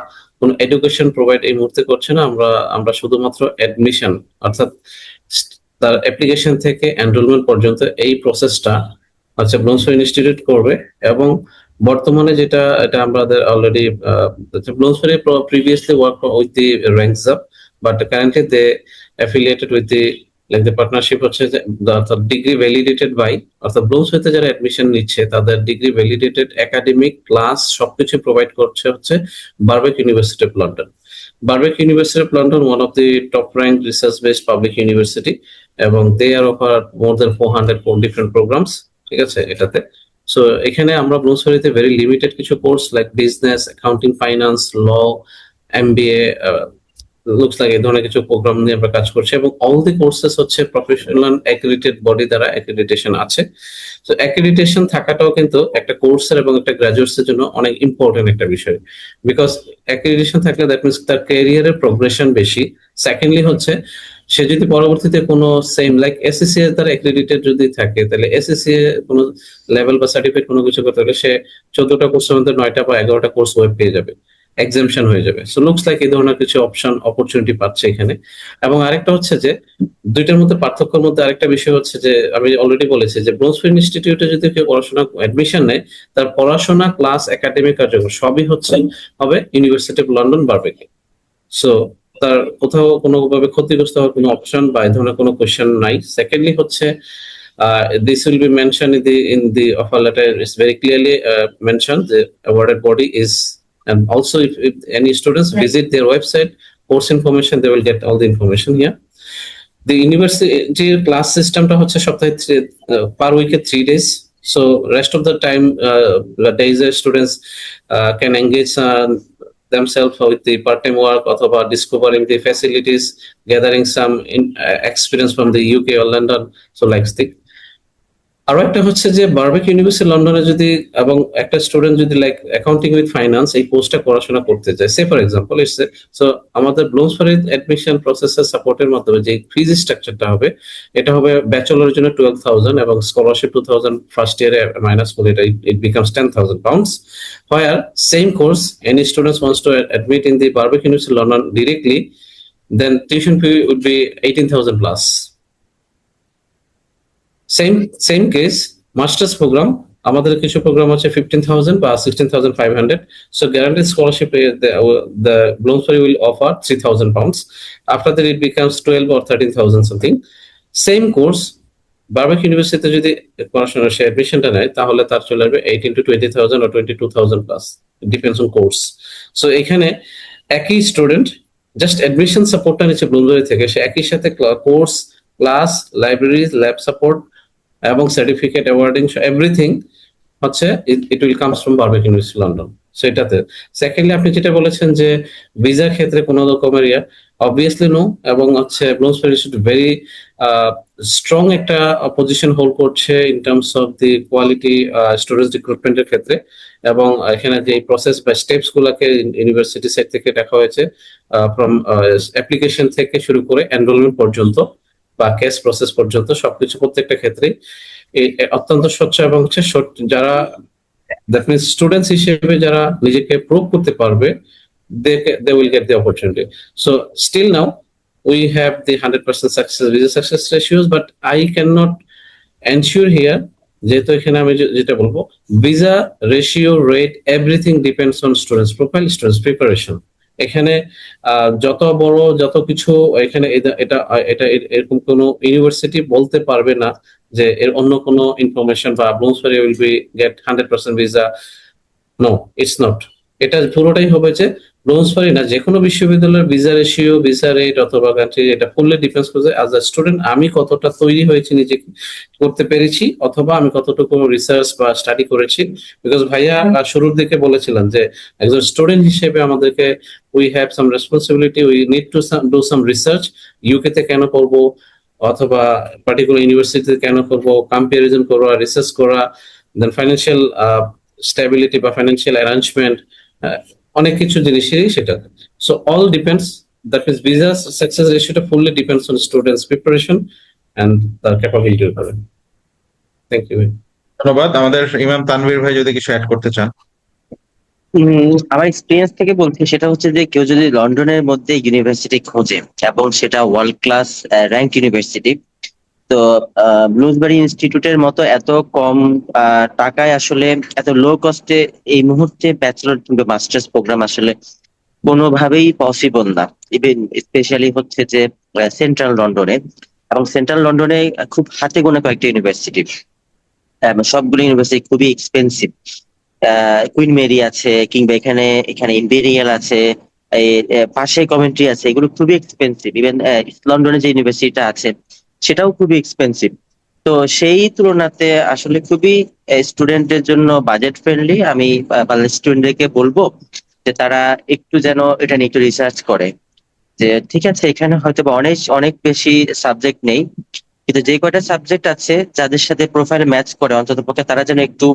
S3: কোন এডুকেশন প্রোভাইড এই মুহূর্তে করছে না। আমরা শুধুমাত্র অ্যাডমিশন, অর্থাৎ তার অ্যাপ্লিকেশন থেকে এনরোলমেন্ট পর্যন্ত এই প্রসেসটা হচ্ছে ব্লোমসবেরি ইনস্টিটিউট করবে। এবং বর্তমানে যেটা এটা আমাদের already ব্লোমসবেরি previously worked with the ranks up, but currently they affiliated with the partnership হচ্ছে যে অর্থাৎ ডিগ্রি ভ্যালিডেটেড বাই, অর্থাৎ ব্লোমসবেরিতে যারা অ্যাডমিশন নিচ্ছে তাদের ডিগ্রি ভ্যালিডেটেড একাডেমিক ক্লাস সবকিছু প্রোভাইড করছে হচ্ছে Birkbeck University of London. Birkbeck University of London one of the top rank research based public university, এবং they are offer more than 400 different programs. ঠিক আছে এটাতে। সো এখানে আমরা ব্লোমসবেরিতে ভেরি লিমিটেড কিছু course like business, accounting, finance, law, MBA, looks like এই ধরনের কিছু প্রোগ্রাম নিয়ে আমরা কাজ করছি, এবং অল দি কোর্সেস হচ্ছে প্রফেশনাল অ্যাক্রেডিটেড বডি দ্বারা অ্যাক্রেডিটেশন আছে। তো অ্যাক্রেডিটেশন থাকাটাও কিন্তু একটা কোর্সের এবং একটা গ্রাজুয়েটস এর জন্য অনেক ইম্পর্টেন্ট একটা বিষয়, বিকজ অ্যাক্রেডিটেশন থাকলে দ্যাট মিনস তার ক্যারিয়ারের প্রোগ্রেশন বেশি। সেকেন্ডলি হচ্ছে সে যদি পরবর্তীতে কোনো সেম লাইক এসএসসি এর দ্বারা অ্যাক্রেডিটেড যদি থাকে, তাহলে এসএসসি এর কোনো লেভেল বা সার্টিফিকেট কোনো কিছু করতে হলে সে 14টা কোর্সের মধ্যে 9টা বা 11টা কোর্স ওয়েব পেয়ে যাবে, এক্সামশন হয়ে যাবে। সো লুকস লাইক এই ধরনের কিছু অপরচুনিটি পাচ্ছে এখানে। এবং আরেকটা হচ্ছে যে দুইটার মধ্যে পার্থক্যের মধ্যে আরেকটা বিষয় হচ্ছে যে আমি অলরেডি বলেছি যে ব্লোমসবেরি ইনস্টিটিউটে যদি কেউ পড়াশোনা অ্যাডমিশন নেয়, তার পড়াশোনা ক্লাস একাডেমিক কার্যক্রম সবই হচ্ছে হবে ইউনিভার্সিটি অফ লন্ডন বারবেকে। সো তার কোথাও কোনোভাবে ক্ষতিগ্রস্ত হওয়ার কোনো অপশন বা এই ধরনের কোনো কোয়েশ্চেন নাই। সেকেন্ডলি হচ্ছে this will be mentioned in the offer letter. It's very clearly mentioned the awarded body is, and also if any students visit their website course information, they will get all the information here. The university class system টা হচ্ছে সপ্তাহে per week 3 days. So rest of the time the days students can engage themselves with the part-time work অথবা discovering the facilities, gathering some experience from the UK or London, so like stick. আরো একটা হচ্ছে যে বারবেক university লন্ডনে যদি এবং একটা student যদি লাইক অ্যাকাউন্টিং উইথ ফাইন্যান্স এই কোর্সটা পড়াশোনা করতে চায়, সে ফর এক্সাম্পল ইটস সো আমাদের ব্লোমসবেরি অ্যাডমিশন প্রসেসের সাপোর্টের মাধ্যমে যে ফিজ স্ট্রাকচারটা হবে, এটা হবে ব্যাচেলরের জন্য 12,000 এবং স্কলারশিপ 2,000 ফার্স্ট ইয়ারে মাইনাস করে it becomes 10,000 pounds. Where same course any students wants to admit in the Barbeck University London directly, then tuition fee would be 18,000 plus. Same case masters programme, আমাদের কিছু প্রোগ্রাম আছে 15,000 বা 16,500. So guaranteed scholarship the Bloomsbury will offer 3,000 pounds. After that it becomes 12 or 13,000 something. Same course বারবেক ইউনিভার্সিটিতে যদি পড়াশোনা সে অ্যাডমিশনটা নেয়, তাহলে তার চলে আসবে 18 to 20,000 or 22,000 plus, depends on course. So এখানে একই স্টুডেন্ট জাস্ট অ্যাডমিশন সাপোর্টটা নিচ্ছে ব্লুমসবেরি থেকে, সে একই সাথে course, class, library, lab support এবং সার্টিফিকেট অ্যাওয়ার্ডিং এভরিথিং হচ্ছে it will comes from Birkbeck University London. So এটাতে সেকেন্ডলি আপনি যেটা বলেছেন যে ভিসার ক্ষেত্রে কোনো রকমের অবভিয়াসলি নো, এবং হচ্ছে ব্লোমসবেরি ভেরি স্ট্রং একটা পজিশন হোল্ড করছে in terms of the quality students রিক্রুটমেন্টের ক্ষেত্রে। এবং এখানে যে প্রসেস বা স্টেপস গুলাকে ইউনিভার্সিটি সাইড থেকে দেখা হয়েছে, ফ্রম অ্যাপ্লিকেশন থেকে শুরু করে এনরোলমেন্ট পর্যন্ত বা কেস প্রসেস পর্যন্ত সবকিছু প্রত্যেকটা ক্ষেত্রে অত্যন্ত স্বচ্ছ এবং হচ্ছে যারা দ্যাট মিনস স্টুডেন্টস হিসেবে যারা নিজেকে প্রুভ করতে পারবে, they will get the opportunity. So still now we have the 100% visa success ratios, but I cannot ensure here, যেহেতু এখানে আমি যেটা বলবো visa ratio rate everything depends on students profile, students preparation. এখানে যত বড় যত কিছু এখানে এটা এরকম কোনো ইউনিভার্সিটি বলতে পারবে না যে এর অন্য কোনো ইনফরমেশন বা Bloomsbury will be get 100% visa. No, it's not. এটা পুরোটাই হবে যে ব্রোঞ্জবারি না, যে কোনো বিশ্ববিদ্যালয়ের ভিসা রেশিও, ভিসা রেট অথবা কান্ট্রি, এটা ফুললি ডিপেন্ডস করছে অ্যাজ আ স্টুডেন্ট আমি কতটা তৈরি হয়েছি নিজেকে করতে পেরেছি, অথবা আমি কতটুকু রিসার্চ বা স্টাডি করেছি। বিকজ ভাইয়া শুরুর দিকে বলেছিলেন যে একজন স্টুডেন্ট হিসেবে আমাদেরকে we have some responsibility, we need to do some research. UK তে কেন করবো, অথবা পার্টিকুলার ইউনিভার্সিটিতে কেন করবো, কম্পারিজন করা, রিসার্চ করা, দেন ফাইন্যান্সিয়াল স্টেবিলিটি বা ফাইন্যান্সিয়াল অ্যারেঞ্জমেন্ট, অনেক কিছু জিনিসেরই সেটা। So all depends, that means visa success রেশিওটা fully depends on students preparation and তার ক্যাপাবিলিটি উপরে। Thank you.
S1: ধন্যবাদ। আমাদের ইমাম তানভীর ভাই যদি কিছু অ্যাড করতে চান।
S2: আমার এক্সপিরিয়েন্স থেকে বলছি, সেটা হচ্ছে যে কেউ যদি লন্ডনের মধ্যে ইউনিভার্সিটি খোঁজে এবং সেটা ওয়ার্ল্ড ক্লাস র্যাঙ্ক ইউনিভার্সিটি, তো ব্লুমসবারি ইনস্টিটিউটের মতো এত কম টাকায় আসলে এত লো কস্টে এই মুহূর্তে ব্যাচেলর কিংবা মাস্টার্স প্রোগ্রাম আসলে কোনোভাবেই পসিবল না। ইভেন স্পেশালি হচ্ছে যে সেন্ট্রাল লন্ডনে, এবং সেন্ট্রাল লন্ডনে খুব হাতে গোনা কয়েকটা ইউনিভার্সিটি, সবগুলো ইউনিভার্সিটি খুবই এক্সপেন্সিভ। কুইন মেরি আছে, কিংবা এখানে এখানে ইম্পেরিয়াল আছে, এই পাশে কমেন্ট্রি আছে, এগুলো খুবই এক্সপেন্সিভ। ইভেন ইস্ট লন্ডনে যে ইউনিভার্সিটিটা আছে সেটাও খুবই এক্সপেন্সিভ। তো সেই তুলনাতে আসলে খুবই স্টুডেন্টের জন্য বাজেট ফ্রেন্ডলি। আমি বাংলাদেশ স্টুডেন্টদেরকে বলবো যে তারা একটু যেন এটা নিয়ে একটু রিসার্চ করে, যে ঠিক আছে এখানে হয়তো বা অনেক অনেক বেশি সাবজেক্ট নেই, কিন্তু যে কয়টা সাবজেক্ট আছে যাদের সাথে প্রোফাইল ম্যাচ করে, অন্তত পক্ষে তারা যেন একটু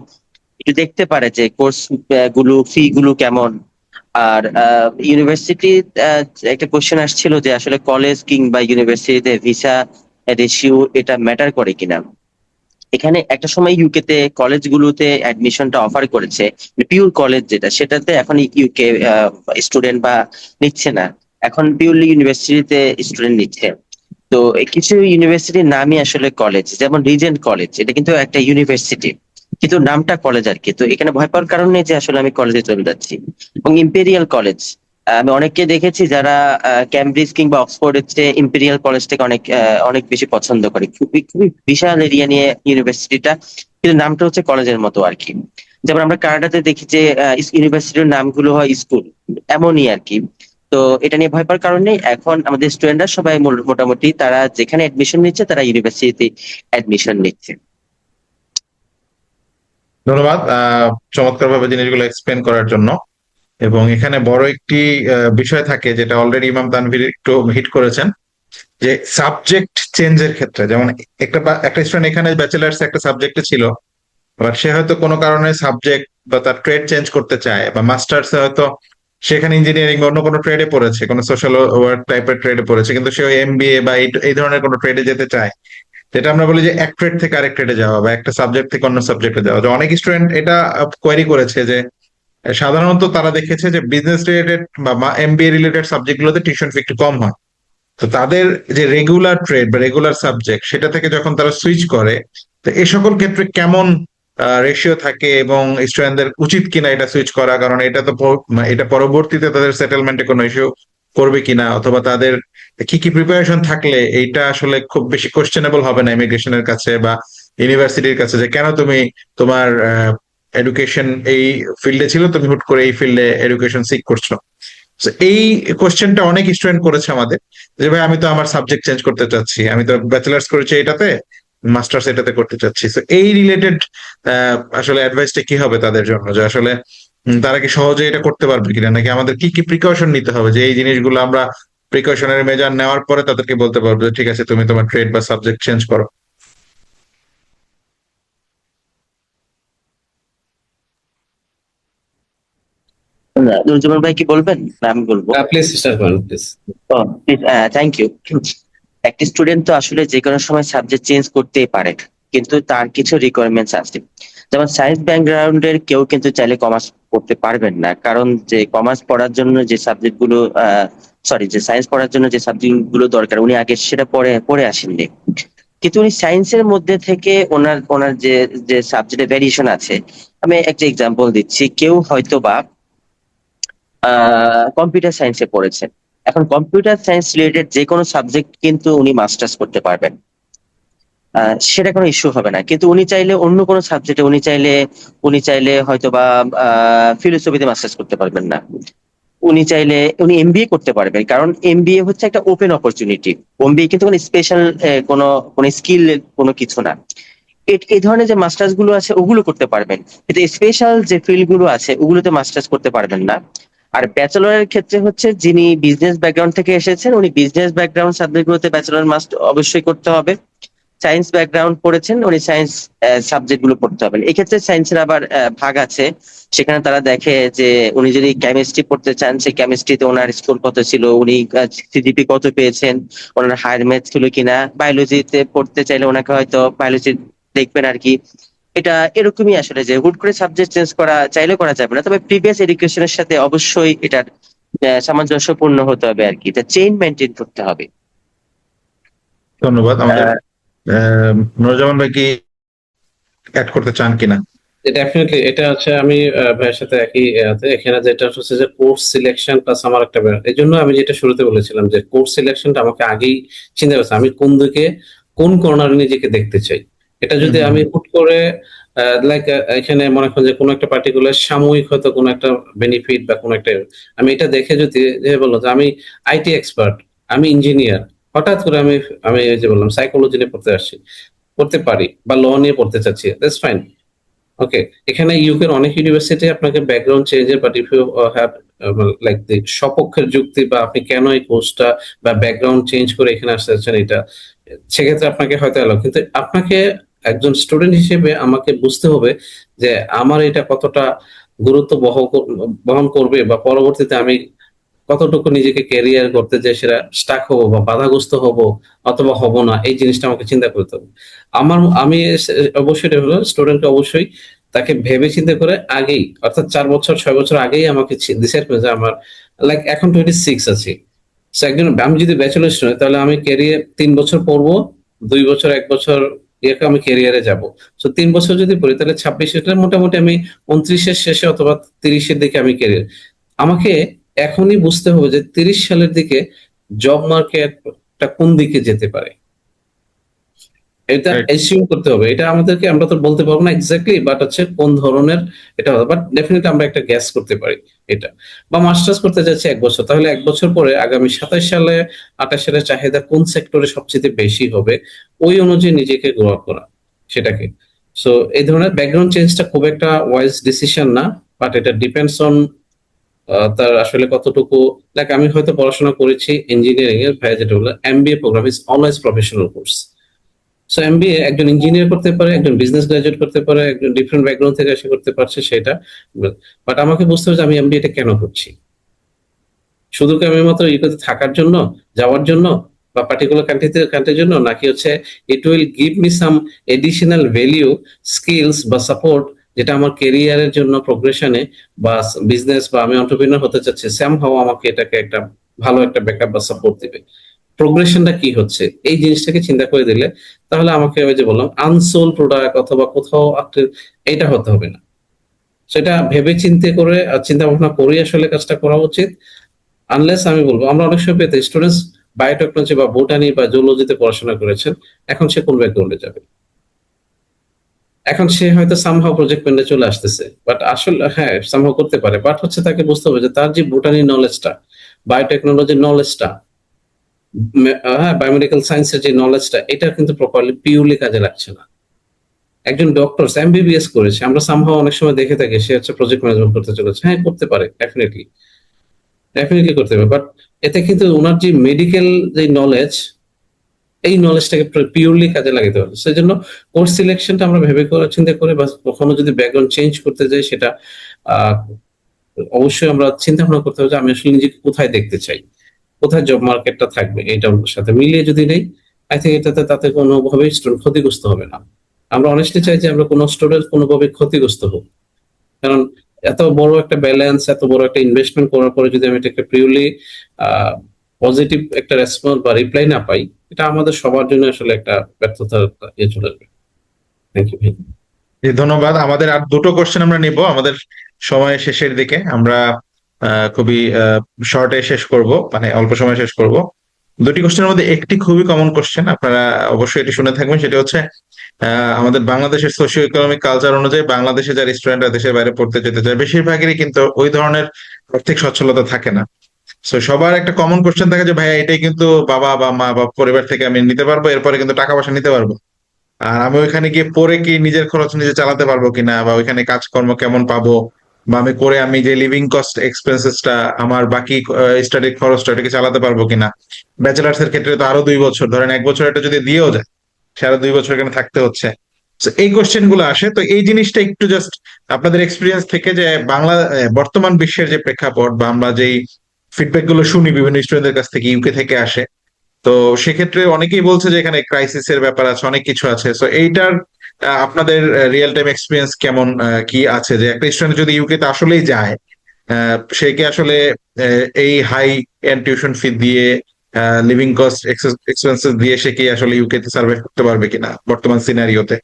S2: একটু দেখতে পারে যে কোর্স গুলো, ফি গুলো কেমন। আর ইউনিভার্সিটি একটা কোশ্চেন আসছিল যে আসলে কলেজ কিংবা ইউনিভার্সিটিতে ভিসা রেশিও এটা ম্যাটার করে কিনা। এখানে একটা সময় ইউকে তে কলেজগুলোতে অ্যাডমিশনটা অফার করেছে, পিওর কলেজ যেটা, সেটাতে এখন ইউকে স্টুডেন্ট বা নিচ্ছে না, এখন পিওরলি ইউনিভার্সিটিতে স্টুডেন্ট নিচ্ছে। তো এই কিছু ইউনিভার্সিটির নামই আসলে কলেজ, যেমন রিজেন্ট কলেজ, এটা কিন্তু একটা ইউনিভার্সিটি কিন্তু নামটা কলেজ আর কি। তো এখানে ভয় পাওয়ার কারণ নেই যে আসলে আমি কলেজে চলে যাচ্ছি। এবং ইম্পেরিয়াল কলেজ, আমি অনেককে দেখেছি যারা ক্যামব্রিজ কিংবা অক্সফোর্ডের চেয়ে ইম্পেরিয়াল কলেজটাকে অনেক অনেক বেশি পছন্দ করে। খুবই খুবই বিশাল এরিয়া নিয়ে ইউনিভার্সিটিটা, কিন্তু নামটা হচ্ছে কলেজের মতো আর কি। যেমন আমরা কানাডাতে দেখি যে ইউনিভার্সিটির নামগুলো হয় স্কুল, এমনই আর কি। তো এটা নিয়ে ভয় পাওয়ার কারণ নেই। এখন আমাদের স্টুডেন্টরা সবাই মোটামুটি তারা যেখানে এডমিশন নিচ্ছে তারা ইউনিভার্সিটিতে এডমিশন নিচ্ছে।
S1: ধন্যবাদ চমৎকার ভাবে জিনিসগুলো এক্সপ্লেন করার জন্য। এবং এখানে বড় একটি বিষয় থাকে যেটা অলরেডি ইমাম তানভীর একটু হিট করেছেন, যে সাবজেক্ট চেঞ্জের ক্ষেত্রে, যেমন একটা স্টুডেন্ট এখানে ব্যাচেলার্স একটা সাবজেক্টে ছিল, বাট সে হয়তো কোনো কারণে সাবজেক্ট বা তার ট্রেড চেঞ্জ করতে চায়, বা মাস্টার্স হয়তো সেখানে ইঞ্জিনিয়ারিং বা অন্য কোনো ট্রেডে পড়েছে, কোনো সোশ্যাল ওয়ার্ক টাইপের ট্রেডে পড়েছে, কিন্তু সে এমবিএ বা এই ধরনের কোনো ট্রেডে যেতে চায়, যেটা আমরা বলি যে এক ট্রেড থেকে আরেক ট্রেডে যাওয়া বা একটা সাবজেক্ট থেকে অন্য সাবজেক্টে যাওয়া। যে অনেক স্টুডেন্ট এটা কোয়েরি করেছে যে সাধারণত তারা দেখেছে যে বিজনেস রিলেটেড বা এমবিএ রিলেটেড সাবজেক্ট গুলোতে টিউশন ফি একটু কম হয়। তো তাদের যে রেগুলার ট্রেড বা রেগুলার সাবজেক্ট সেটা থেকে যখন তারা সুইচ করে, তো এই সকল ক্ষেত্রে কেমন রেশিও থাকে এবং স্টুডেন্টদের উচিত কিনা এটা সুইচ করা, কারণ এটা তো এটা পরবর্তীতে তাদের সেটেলমেন্টে কোনো ইস্যু করবে কিনা, অথবা তাদের কি কি প্রিপারেশন থাকলে এইটা আসলে খুব বেশি কোশ্চেনেবল হবে না ইমিগ্রেশনের কাছে বা ইউনিভার্সিটির কাছে, যে কেন তুমি তোমার এডুকেশন এই ফিল্ডে ছিল, তুমি হুট করে এই ফিল্ডে এডুকেশন সিক করছো। So, এই কোশ্চেনটা অনেক স্টুডেন্ট করেছে আমাদের, যে ভাই আমি তো আমার সাবজেক্ট চেঞ্জ করতে চাচ্ছি, আমি তো ব্যাচেলার্স করেছি এটাতে, মাস্টার্স এটাতে করতে চাচ্ছি। তো এই রিলেটেড আসলে অ্যাডভাইসটা কি হবে তাদের জন্য, যে আসলে তারা কি সহজে এটা করতে পারবে কিনা, নাকি আমাদের কি কি প্রিকশন নিতে হবে, যে এই জিনিসগুলো আমরা প্রিকশনের মেজার নেওয়ার পরে তাদেরকে বলতে পারবো যে ঠিক আছে তুমি তোমার ট্রেড বা সাবজেক্ট চেঞ্জ করো।
S2: নুরুজ্জামান ভাই কি বলবেন না আমি বলবো?
S3: প্লিজ স্টার্ট করেন প্লিজ।
S2: Thank you. একটা স্টুডেন্ট তো আসলে যে কোনো সময় সাবজেক্ট চেঞ্জ করতেই পারে, কিন্তু তার কিছু রিকোয়ারমেন্টস আছে। যেমন সায়েন্স ব্যাকগ্রাউন্ডের কেউ কিন্তু চাইলে কমার্স পড়তে পারবেন না, কারণ যে কমার্স পড়ার জন্য যে সাবজেক্ট গুলো, সরি, যে সায়েন্স পড়ার জন্য যে সাবজেক্ট গুলো দরকার উনি আগে সেটা পড়ে পড়ে আসেননি। কিন্তু উনি সায়েন্সের মধ্যে থেকে ওনার ওনার যে যে সাবজেক্টের ভ্যারিয়েশন আছে, আমি একটা এক্সাম্পল দিচ্ছি। কেউ হয়তো বা কম্পিউটার সায়েন্সে পড়েছেন, এখন কম্পিউটার সায়েন্স রিলেটেড যে কোনো সাবজেক্ট কিন্তু উনি মাস্টার্স করতে পারবেন, সেটা কোনো ইস্যু হবে না। কিন্তু উনি চাইলে অন্য কোনো সাবজেক্টে উনি চাইলে হয়তো বা ফিলোসফিতে মাস্টার্স করতে পারবেন না। উনি চাইলে উনি এমবিএ করতে পারবেন, কারণ এমবিএ হচ্ছে একটা ওপেন অপরচুনিটি। এমবিএ কিন্তু কোনো স্পেশাল কোনো কোনো স্কিল কোনো কিছু না। এই ধরনের যে মাস্টার্স গুলো আছে ওগুলো করতে পারবেন, কিন্তু স্পেশাল যে ফিল্ড গুলো আছে ওগুলোতে মাস্টার্স করতে পারবেন না। আর ব্যাচেলরের ক্ষেত্রে হচ্ছে যিনি বিজনেস ব্যাকগ্রাউন্ড থেকে এসেছেন উনি বিজনেস ব্যাকগ্রাউন্ড সাবজেক্টগুলোতে ব্যাচেলর মাস্ট অবশ্যই করতে হবে। সায়েন্স ব্যাকগ্রাউন্ড পড়েছেন উনি সায়েন্স সাবজেক্ট গুলো পড়তে হবে। এক্ষেত্রে সায়েন্সের আবার ভাগ আছে, সেখানে তারা দেখে যে উনি যদি কেমিস্ট্রি পড়তে চান সেই কেমিস্ট্রিতে ওনার স্কোর কত ছিল, উনি সিজিপি কত পেয়েছেন, ওনার হায়ার ম্যাথ ছিল কিনা। বায়োলজিতে পড়তে চাইলে ওনাকে হয়তো বায়োলজি দেখবেন আর কি। এটা এরকমই আসলে, যে হুট করে সাবজেক্ট চেঞ্জ করা চাইলে করা যাবে না, তবে প্রিভিয়াস এডুকেশনের সাথে অবশ্যই এটার সামঞ্জস্যপূর্ণ হতে হবে আর কি, এটা চেইন মেনটেন করতে হবে।
S1: ধন্যবাদ। আমাদের নুরুজ্জামান ভাই কি অ্যাড করতে চান কিনা?
S3: ডেফিনেটলি এটা হচ্ছে আমি ভাইয়ের সাথে একই এখানে যেটা হচ্ছে যে কোর্স সিলেকশন প্লাস আমার একটা এই জন্য আমি যেটা শুরুতে বলেছিলাম যে কোর্স সিলেকশনটা আমাকে আগেই চিন্তা করছে আমি কোন দিকে কোন কর্নারে নিজেকে দেখতে চাই। এটা যদি আমি হুট করে লাইক এখানে মনে করেন যে কোনো একটা পার্টিকুলার সাময়িক হয়তো কোনো একটা বেনিফিট বা কোনো একটা আমি এটা দেখে যদি যে বললো যে আমি আইটি এক্সপার্ট, আমি ইঞ্জিনিয়ার, হঠাৎ করে আমি আমি এই যে বললাম সাইকোলজি নিয়ে পড়তে আসছি, পড়তে পারি বা ল নিয়ে পড়তে চাচ্ছি, দ্যাটস ফাইন। ওকে, এখানে ইউকের অনেক ইউনিভার্সিটি আপনাকে ব্যাকগ্রাউন্ড চেঞ্জের but if you have like the সপক্ষের যুক্তি বা আপনি কেন এই কোর্সটা বা ব্যাকগ্রাউন্ড চেঞ্জ করে এখানে আসতে চাচ্ছেন এটা সেক্ষেত্রে আপনাকে হয়তো এলো, কিন্তু আপনাকে একজন স্টুডেন্ট হিসেবে আমাকে বুঝতে হবে যে আমার এটা কতটা গুরুত্ব বহন করবে বা পরবর্তীতে আমি কতটুকু নিজেকে ক্যারিয়ার করতে যে সেটা স্টাক হবো বা বাধাগ্রস্ত হব অথবা হব না, এই জিনিসটা আমাকে চিন্তা করতে হবে। আমি অবশ্যই এটা হলো স্টুডেন্টকে অবশ্যই তাকে ভেবে চিন্তা করে আগেই অর্থাৎ 4 বছর 6 বছর আগেই আমাকে ডিসাইড করে যে আমার লাইক এখন 26 আছি। So, একজন আমি যদি ব্যাচেলর স্টুডেন্ট তাহলে আমি ক্যারিয়ার 3 বছর পড়বো, 2 বছর 1 বছর ইয়েকে আমি ক্যারিয়ারে যাব। তো 3 বছর যদি পড়ি তাহলে 26 মোটামুটি আমি 29-এর শেষে অথবা 30-এর দিকে আমি ক্যারিয়ার আমাকে এখনই বুঝতে হবে যে 30 সালের দিকে জব মার্কেটটা কোন দিকে যেতে পারে, এটা
S1: Right.
S3: এসিউম করতে হবে। এটা আমাদেরকে আমরা তো বলতে পারবো না এক্স্যাক্টলি, বাট হচ্ছে কোন ধরনের এটা হবে, বাট ডেফিনেটলি আমরা একটা গ্যাস করতে পারি এটা। বা মাস্টার্স করতে যাচ্ছে 1 বছর, তাহলে 1 বছর পরে আগামী 27 সালে 28 সালের চাহিদা কোন সেক্টরে সবচেয়ে বেশি হবে ওই অনুযায়ী নিজেকে গ্রো আপ করা সেটাকে। সো এই ধরনের ব্যাকগ্রাউন্ড চেঞ্জটা খুব একটা ওয়াইজ ডিসিশন না, বাট এটা ডিপেন্ডস অন তার আসলে কতটুকু লাইক আমি হয়তো পড়াশোনা করেছি ইঞ্জিনিয়ারিং এর, ভাই যেটা বললো MBA programme is always professional course. So MBA একজন ইঞ্জিনিয়ার করতে পারে, একজন বিজনেস গ্রাজুয়েট করতে পারে, একজন ডিফারেন্ট ব্যাকগ্রাউন্ড থেকে এসে করতে পারছে সেটা, বাট আমাকে বুঝতে হবে যে আমি এমবিএটা কেন করছি। শুধু কি আমি মাত্র ইকোতে থাকার জন্য, যাওয়ার জন্য বা পার্টিকুলার কান্ট্রির জন্য, নাকি হচ্ছে it will give me some additional value skills বা সাপোর্ট যেটা আমার কেরিয়ারের জন্য প্রোগ্রেশনে বা বিজনেস বা আমি এন্টারপ্রেনার হতে চাচ্ছি সামহাউ আমাকে এটাকে একটা ভালো একটা ব্যাকআপ বা সাপোর্ট দিবে। প্রোগ্রেশনটা কি হচ্ছে এই জিনিসটাকে চিন্তা করে দিলে তাহলে আমাকে ওই যে বললাম আনসোল প্রোডাক্ট অথবা কোথাও এটা হতে হবে না। সেটা ভেবে চিন্তে করে চিন্তা ভাবনা করে আসলে কাজটা করা উচিত। আনলেস আমি বলবো আমরা অনেক সময় পেতে স্টুডেন্টস বায়োটেকনোলজি বা বোটানি বা জুলজিতে পড়াশোনা করেছেন, এখন সে কোন ব্যাকগ্রাউন্ডে যাবে, এখন সে হয়তো সামহাও প্রজেক্ট ম্যানেজে চলে আসতেছে, বাট আসলে হ্যাঁ সামহাও করতে পারে, বাট হচ্ছে তাকে বুঝতে হবে যে তার যে বোটানি নলেজটা, বায়োটেকনোলজির নলেজটা, হ্যাঁ বায়োমেডিক্যাল সায়েন্সের যে নলেজটা, এটা কিন্তু প্রপারলি পিওরলি কাজে লাগছে না। একজন ডক্টর এমবিবিএস করেছে, আমরা সামহাও অনেক সময় দেখে থাকি সে হচ্ছে প্রজেক্ট ম্যানেজমেন্ট করতে চলেছে, হ্যাঁ করতে পারে ডেফিনেটলি করতে পারে, বাট এতে কিন্তু ওনার যে মেডিকেল যে নলেজ এই নলেজটাকে পিওরলি কাজে লাগাতে হবে। সেই জন্য কোর্স সিলেকশনটা আমরা ভেবে করে চিন্তা করে বা কখনো যদি ব্যাকগ্রাউন্ড চেঞ্জ করতে যাই সেটা অবশ্যই আমরা চিন্তা ভাবনা করতে হবে যে আমি আসলে নিজেকে কোথায় দেখতে চাই, কোথায় জব মার্কেটটা থাকবে, এইটার সাথে মিলিয়ে যদি নেই আই থিঙ্ক এটাতে তাতে কোনোভাবেই স্টুডেন্ট ক্ষতিগ্রস্ত হবে না। আমরা অনেস্টলি চাই যে আমরা কোনো স্টুডেন্ট কোনোভাবে ক্ষতিগ্রস্ত হোক, কারণ এত বড় একটা ব্যালেন্স, এত বড় একটা ইনভেস্টমেন্ট করার পরে যদি আমি এটাকে পিওরলি পজিটিভ একটা রেসপন্স বা রিপ্লাই না পাই, এটা আমাদের সবার জন্য আসলে একটা ব্যর্থতার ইয়ে চলে আসবে। থ্যাংক ইউ ভাই।
S1: ধন্যবাদ। আমাদের আর দুটো কোশ্চেন আমরা নিব, আমাদের সময় শেষের দিকে আমরা খুবই শর্টে শেষ করব, মানে অল্প সময় শেষ করব। দুটি কোশ্চেনের মধ্যে একটি খুবই কমন কোশ্চেন, আপনারা অবশ্যই এটি শুনে থাকবেন। সেটা হচ্ছে আমাদের বাংলাদেশের সোশিও ইকোনমিক কালচার অনুযায়ী বাংলাদেশে যারা স্টুডেন্টরা দেশের বাইরে পড়তে যেতে চায় বেশিরভাগেরই কিন্তু ওই ধরনের আর্থিক সচ্ছলতা থাকে না। তো সবার একটা কমন কোশ্চেন থাকে যে ভাইয়া এটাই কিন্তু বাবা বা মা বা পরিবার থেকে আমি নিতে পারবো, এরপরে কিন্তু টাকা পয়সা নিতে পারবো, আর আমি ওইখানে গিয়ে পরে কি নিজের খরচ নিজে চালাতে পারবো কিনা, বা ওইখানে কাজকর্ম কেমন পাবো, বা আমি করে আমি যে লিভিং কস্ট এক্সপেন্সেসটা আমার বাকি স্টাডির খরচটা এটাকে চালাতে পারবো কিনা। ব্যাচেলার্স এর ক্ষেত্রে তো আরো 2 বছর, ধরেন 1 বছর এটা যদি দিয়েও যায় সারা 2 বছর এখানে থাকতে হচ্ছে। তো এই কোশ্চেন গুলো আসে, তো এই জিনিসটা একটু জাস্ট আপনাদের এক্সপিরিয়েন্স থেকে যে বাংলা বর্তমান বিশ্বের যে প্রেক্ষাপট বা আমরা যেই ফিডব্যাক গুলো শুনি বিভিন্ন স্টুডেন্টদের কাছ থেকে, ইউকে থেকে আসে, তো সেক্ষেত্রে অনেকেই বলছে যে এখানে ক্রাইসিস এর ব্যাপার আছে, অনেক কিছু আছে। তো এইটার আপনাদের রিয়েল টাইম এক্সপিরিয়েন্স কেমন, কি আছে যে একটা স্টুডেন্ট যদি ইউকে তে আসলেই যায়, সে কি আসলে এই হাই এন্ড টিউশন ফি দিয়ে লিভিং কস্ট এক্সপেন্সেস দিয়ে সে কি আসলে ইউকে তে সার্ভাইভ করতে পারবে কিনা বর্তমান সিনারিওতে?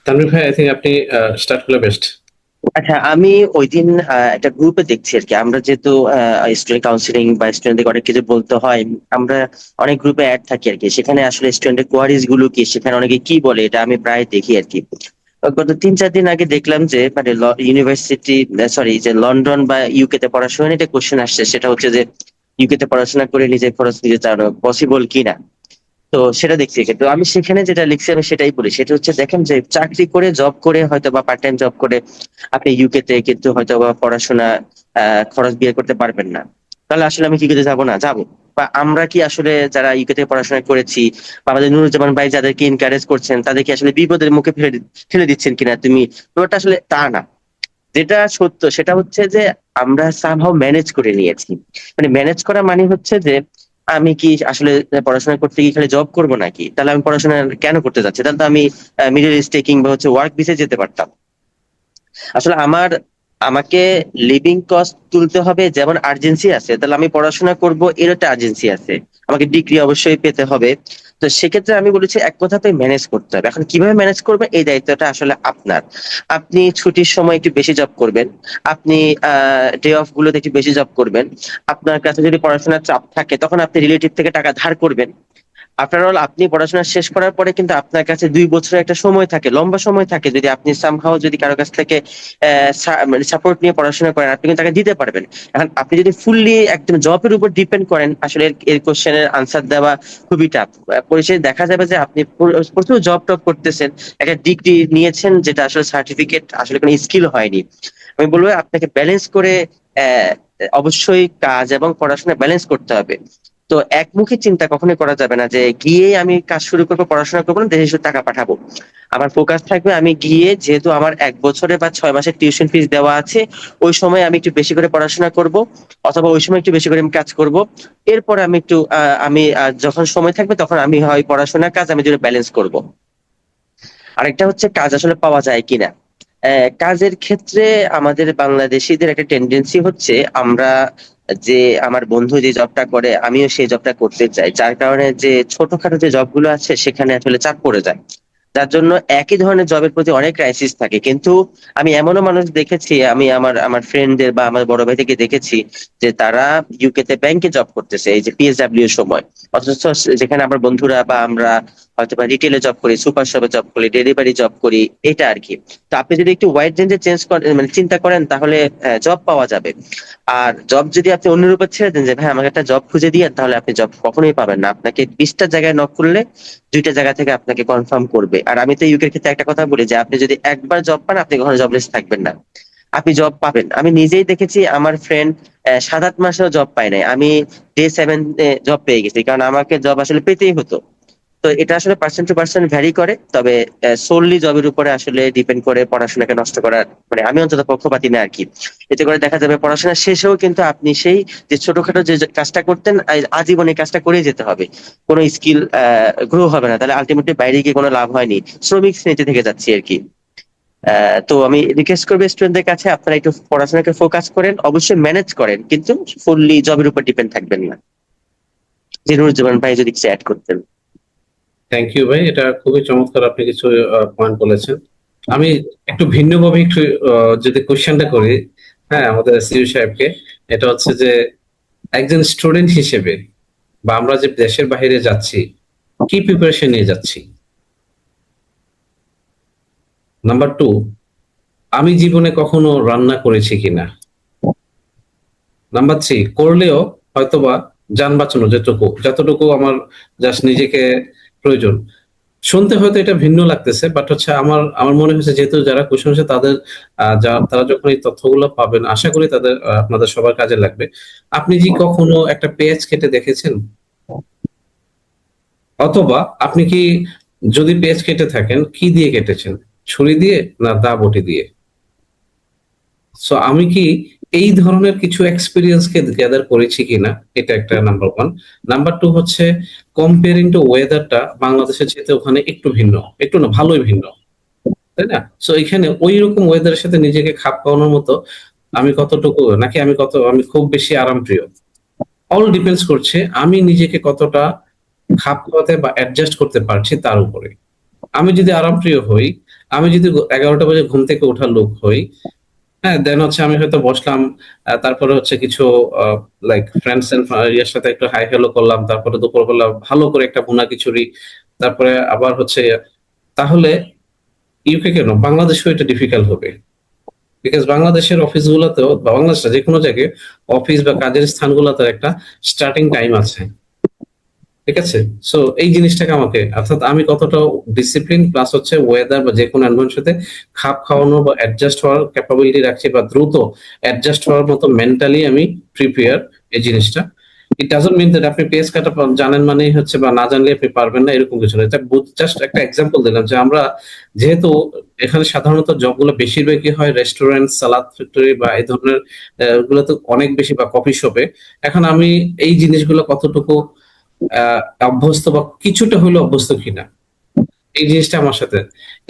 S3: তানভীর ভাই, আই থিঙ্ক আপনি স্টার্ট করলে বেস্ট।
S2: আচ্ছা, আমি ওই দিন একটা গ্রুপে দেখছি আর কি, আমরা যেহেতু স্টুডেন্ট কাউন্সিলিং বা স্টুডেন্টদের অনেক কিছু বলতে হয়, আমরা অনেক গ্রুপে অ্যাড থাকি আর কি। সেখানে আসলে স্টুডেন্টের কোয়ারিজ গুলো কি, সেখানে অনেকে কি বলে, এটা আমি প্রায় দেখি আর কি। গত 3-4 দিন আগে দেখলাম যে মানে ইউনিভার্সিটি, সরি, যে লন্ডন বা ইউকে তে পড়াশোনা নিয়ে একটা কোশ্চেন আসছে, সেটা হচ্ছে যে ইউকে তে পড়াশোনা করে নিজের খরচ নিজে চালানো পসিবল কিনা। তো সেটা দেখছি। কিন্তু আমি সেখানে যেটা লিখছি আমি সেটাই বলি, সেটা হচ্ছে দেখেন যে চাকরি করে জব করে হয়তো বা পার্ট টাইম জব করে আপনি ইউকে তে কিন্তু হয়তো বা পড়াশোনা খরচ বিয়ে করতে পারবেন না। তাহলে আসলে আমি ইউকে তে যাবো না? যাবো। বা আমরা কি আসলে যারা ইউকে তে পড়াশোনা করেছি বা আমাদের নুরুজ্জামান ভাই যাদেরকে এনকারেজ করছেন, তাদেরকে আসলে বিপদের মুখে ফেলে দিচ্ছেন কিনা তুমি? ব্যাপারটা আসলে তা না। যেটা সত্য সেটা হচ্ছে যে আমরা সামহাও ম্যানেজ করে নিয়েছি। মানে ম্যানেজ করা মানে হচ্ছে যে আমি কি আসলে পড়াশোনা করতে গিয়ে খালি জব করব নাকি? তাহলে আমি পড়াশোনা কেন করতে যাচ্ছি? তাহলে তো আমি মিডল ইস্টে কিংবা হচ্ছে ওয়ার্ক ভিসে যেতে পারতাম। আসলে আমাকে লিভিং কস্ট তুলতে হবে যেমন আর্জেন্সি আছে, তাহলে আমি পড়াশোনা করব এর একটা আর্জেন্সি আছে। আমাকে ডিগ্রি অবশ্যই পেতে হবে। তো সেক্ষেত্রে আমি বলেছি এক কথাতে ম্যানেজ করতে হবে। এখন কিভাবে ম্যানেজ করবেন এই দায়িত্বটা আসলে আপনার। আপনি ছুটির সময় একটু বেশি জব করবেন, আপনি ডে অফ গুলোতে একটু বেশি জব করবেন। আপনার কাছে যদি পড়াশোনার চাপ থাকে তখন আপনি রিলেটিভ থেকে টাকা ধার করবেন। আফটার অল আপনি পড়াশোনা শেষ করার পরে কিন্তু আপনার কাছে 2 বছরের একটা সময় থাকে, লম্বা সময় থাকে। যদি আপনি সামহাও যদি কারো কাছ থেকে মানে সাপোর্ট নিয়ে পড়াশোনা করেন, আপনি কিন্তু তাকে দিতে পারবেন। এখন আপনি যদি ফুললি একদম জবের উপর ডিপেন্ড করেন, আসলে এর কোশ্চেনের আনসার দেওয়া খুবই টাফ। পরিশেষে দেখা যাবে যে আপনি প্রচুর জব টব করতেছেন, একটা ডিগ্রি নিয়েছেন যেটা আসলে সার্টিফিকেট, আসলে কোনো স্কিল হয়নি। আমি বলবো আপনাকে ব্যালেন্স করে আহ, অবশ্যই কাজ এবং পড়াশোনা ব্যালেন্স করতে হবে। তো একমুখী চিন্তা কখনোই করা যাবে না যে গিয়ে আমি কাজ শুরু করবো, পড়াশোনা করবো না, দেশে শুধু টাকা পাঠাবো। আমার ফোকাস থাকবে আমি গিয়ে, যেহেতু আমার 1 বছরে বা 6 মাসের টিউশন ফিস দেওয়া আছে, ওই সময় আমি একটু বেশি করে পড়াশোনা করব, অথবা ওই সময় একটু বেশি করে আমি কাজ করব। এরপর আমি একটু যখন সময় থাকবে তখন আমি হয় পড়াশোনা কাজ আমি দুটো ব্যালেন্স করব। আরেকটা হচ্ছে কাজ আসলে পাওয়া যায় কিনা। কাজের ক্ষেত্রে আমাদের বাংলাদেশিদের একটা টেন্ডেন্সি হচ্ছে, আমরা যে আমার বন্ধু যে জবটা করে আমিও সেই জবটা করতে চাই, যার কারণে যে ছোটখাটো যে জবগুলো আছে সেখানে আসলে চাপ পড়ে যায়, যার জন্য একই ধরনের জবের প্রতি অনেক ক্রাইসিস থাকে। কিন্তু আমি এমনও মানুষ দেখেছি, আমি আমার আমার ফ্রেন্ডদের বা আমার বড় ভাই থেকে দেখেছি যে তারা ইউকে তে ব্যাংকে জব করতেছে এই যে পিএসডব্লিউ এর সময়। অথচ যেখানে আমার বন্ধুরা বা আমরা হয়তো বা রিটেলে জব করি, সুপার শপে জব করি, ডেলিভারি জব করি, এটা আর কি। তো আপনি যদি একটু ওয়াইড রেঞ্জে চেঞ্জ করেন, মানে চিন্তা করেন, তাহলে জব পাওয়া যাবে। আর জব যদি আপনি অন্যের উপর ছেড়ে দেন যে ভাই আমাকে একটা জব খুঁজে দিয়ে, তাহলে আপনি জব কখনোই পাবেন না। আপনাকে 20টা জায়গায় নক করলে 2টা জায়গা থেকে আপনাকে কনফার্ম করবে। আর আমি তো ইউকের ক্ষেত্রে একটা কথা বলি যে আপনি যদি একবার জব পান আপনি কখনো জবলেস থাকবেন না, আপনি জব পাবেন। আমি নিজেই দেখেছি, আমার ফ্রেন্ড 7-8 মাসেও জব পায় নাই, আমি ডে 7 জব পেয়ে গেছি, কারণ আমাকে জব আসলে পেতেই হতো। তো এটা আসলে পার্সন টু পার্সন ভ্যারি করে, তবে সোললি জবের উপরে আসলে ডিপেন্ড করে পড়াশোনাকে নষ্ট করার, মানে আমি অন্তত পক্ষপাতী না আর কি। এতে করে দেখা যাবে পড়াশোনা শেষেও কিন্তু আপনি সেই যে ছোটখাটো যে কাজটা করতেন আজীবন এই কাজটা করে যেতে হবে, কোনো স্কিল গ্রো হবে না, তাহলে আলটিমেটলি বাইরে গিয়ে কোনো লাভ হয়নি, শ্রমিক শ্রেণীতে থেকে যাচ্ছি আর কি। তো আমি রিকোয়েস্ট করবো স্টুডেন্টদের কাছে, আপনারা একটু পড়াশোনাকে ফোকাস করেন, অবশ্যই ম্যানেজ করেন, কিন্তু ফুললি জবের উপর ডিপেন্ড থাকবেন না। যে নুরুজ্জামান ভাই যদি কিছু অ্যাড করতেন।
S3: থ্যাংক ইউ ভাই, এটা খুবই চমৎকার, আপনি কিছু পয়েন্ট বলেছেন। আমি একটু ভিন্নভাবে একটু যদি কোশ্চেনটা করি, হ্যাঁ, আমাদের সিইও সাহেবকে, এটা হচ্ছে যে একজন স্টুডেন্ট হিসেবে বা আমরা যে দেশের বাইরে যাচ্ছি কি প্রিপারেশন নিয়ে যাচ্ছি। নাম্বার 2, আমি জীবনে কখনো রান্না করেছি কিনা। নাম্বার 3, করলেও হয়তোবা যান বাঁচানো যতটুকু আমার জাস্ট নিজেকে প্রয়োজন। শুনতে হয়তো এটা ভিন্ন লাগতেছে, বাট হচ্ছে আমার আমার মনে হয়েছে যেহেতু যারা কোশ্চেন হচ্ছে তাদের তারা যখন এই তথ্যগুলো পাবেন আশা করি তাদের আপনাদের সবার কাজে লাগবে। আপনি কি কখনো একটা পেঁয়াজ কেটে দেখেছেন? অথবা আপনি কি যদি পেঁয়াজ কেটে থাকেন কি দিয়ে কেটেছেন? ছুরি দিয়ে না দা বটি দিয়ে? সো আমি কি এই ধরনের কিছু এক্সপিরিয়েন্স কে গ্যাদার করেছি কিনা, এটা একটা নাম্বার 1। নাম্বার 2 হচ্ছে কম্পেয়ারিং টু ওয়েদারটা বাংলাদেশের চেয়ে ওখানে একটু ভিন্ন, একটু না ভালোই ভিন্ন, তাই না? সো এখানে ওই রকম ওয়েদারের সাথে নিজেকে খাপ খাওয়ানোর মতো আমি কতটুকু, নাকি আমি খুব বেশি আরামপ্রিয়। অল ডিপেন্ডস করছে আমি নিজেকে কতটা খাপ খাওয়াতে বা অ্যাডজাস্ট করতে পারছি তার উপরে। আমি যদি আরামপ্রিয় হই, আমি যদি 11টা বাজে ঘুম থেকে ওঠার লোক হই, হ্যাঁ, দেন হচ্ছে আমি হয়তো বসলাম, তারপরে হচ্ছে কিছু লাইক ফ্রেন্ডস এন্ড ইয়ার সাথে একটু হাই হ্যালো করলাম, তারপরে দুপুরবেলা ভালো করে একটা ভুনা খিচুড়ি, তারপরে আবার হচ্ছে তাহলে ইউকে কেন বাংলাদেশেও এটা ডিফিকাল্ট হবে। বিকজ বাংলাদেশের অফিসগুলোতেও বা বাংলাদেশের যে কোনো জায়গায় অফিস বা কাজের স্থানগুলোতে একটা স্টার্টিং টাইম আছে, ঠিক আছে? সো এই জিনিসটাকে আমাকে, অর্থাৎ আমি কতটা ডিসিপ্লিন প্লাস হচ্ছে ওয়েদার বা যে কোনো এনভায়রনমেন্টের সাথে খাপ খাওয়ানো বা অ্যাডজাস্ট হওয়ার ক্যাপাবিলিটি রাখছি বা দ্রুত অ্যাডজাস্ট হওয়ার মতো মেন্টালি আমি প্রিপেয়ার, এই জিনিসটা। ইট ডাজন্ট মিন দ্যাট আপনি পেস কাটা জানেন মানেই হচ্ছে বা না জানলে আপনি পারবেন না, এরকম কিছু না। এটা জাস্ট একটা এক্সাম্পল দিলাম যে আমরা যেহেতু এখানে সাধারণত জবগুলো বেশিরভাগই হয় রেস্টুরেন্ট, সালাদ ফ্যাক্টরি বা এই ধরনের গুলো তো অনেক বেশি, বা কফি শপে। এখন আমি এই জিনিসগুলো কতটুকু আহ অভ্যস্ত বা কিছুটা হলেও অভ্যস্ত কিনা, এই জিনিসটা আমার সাথে।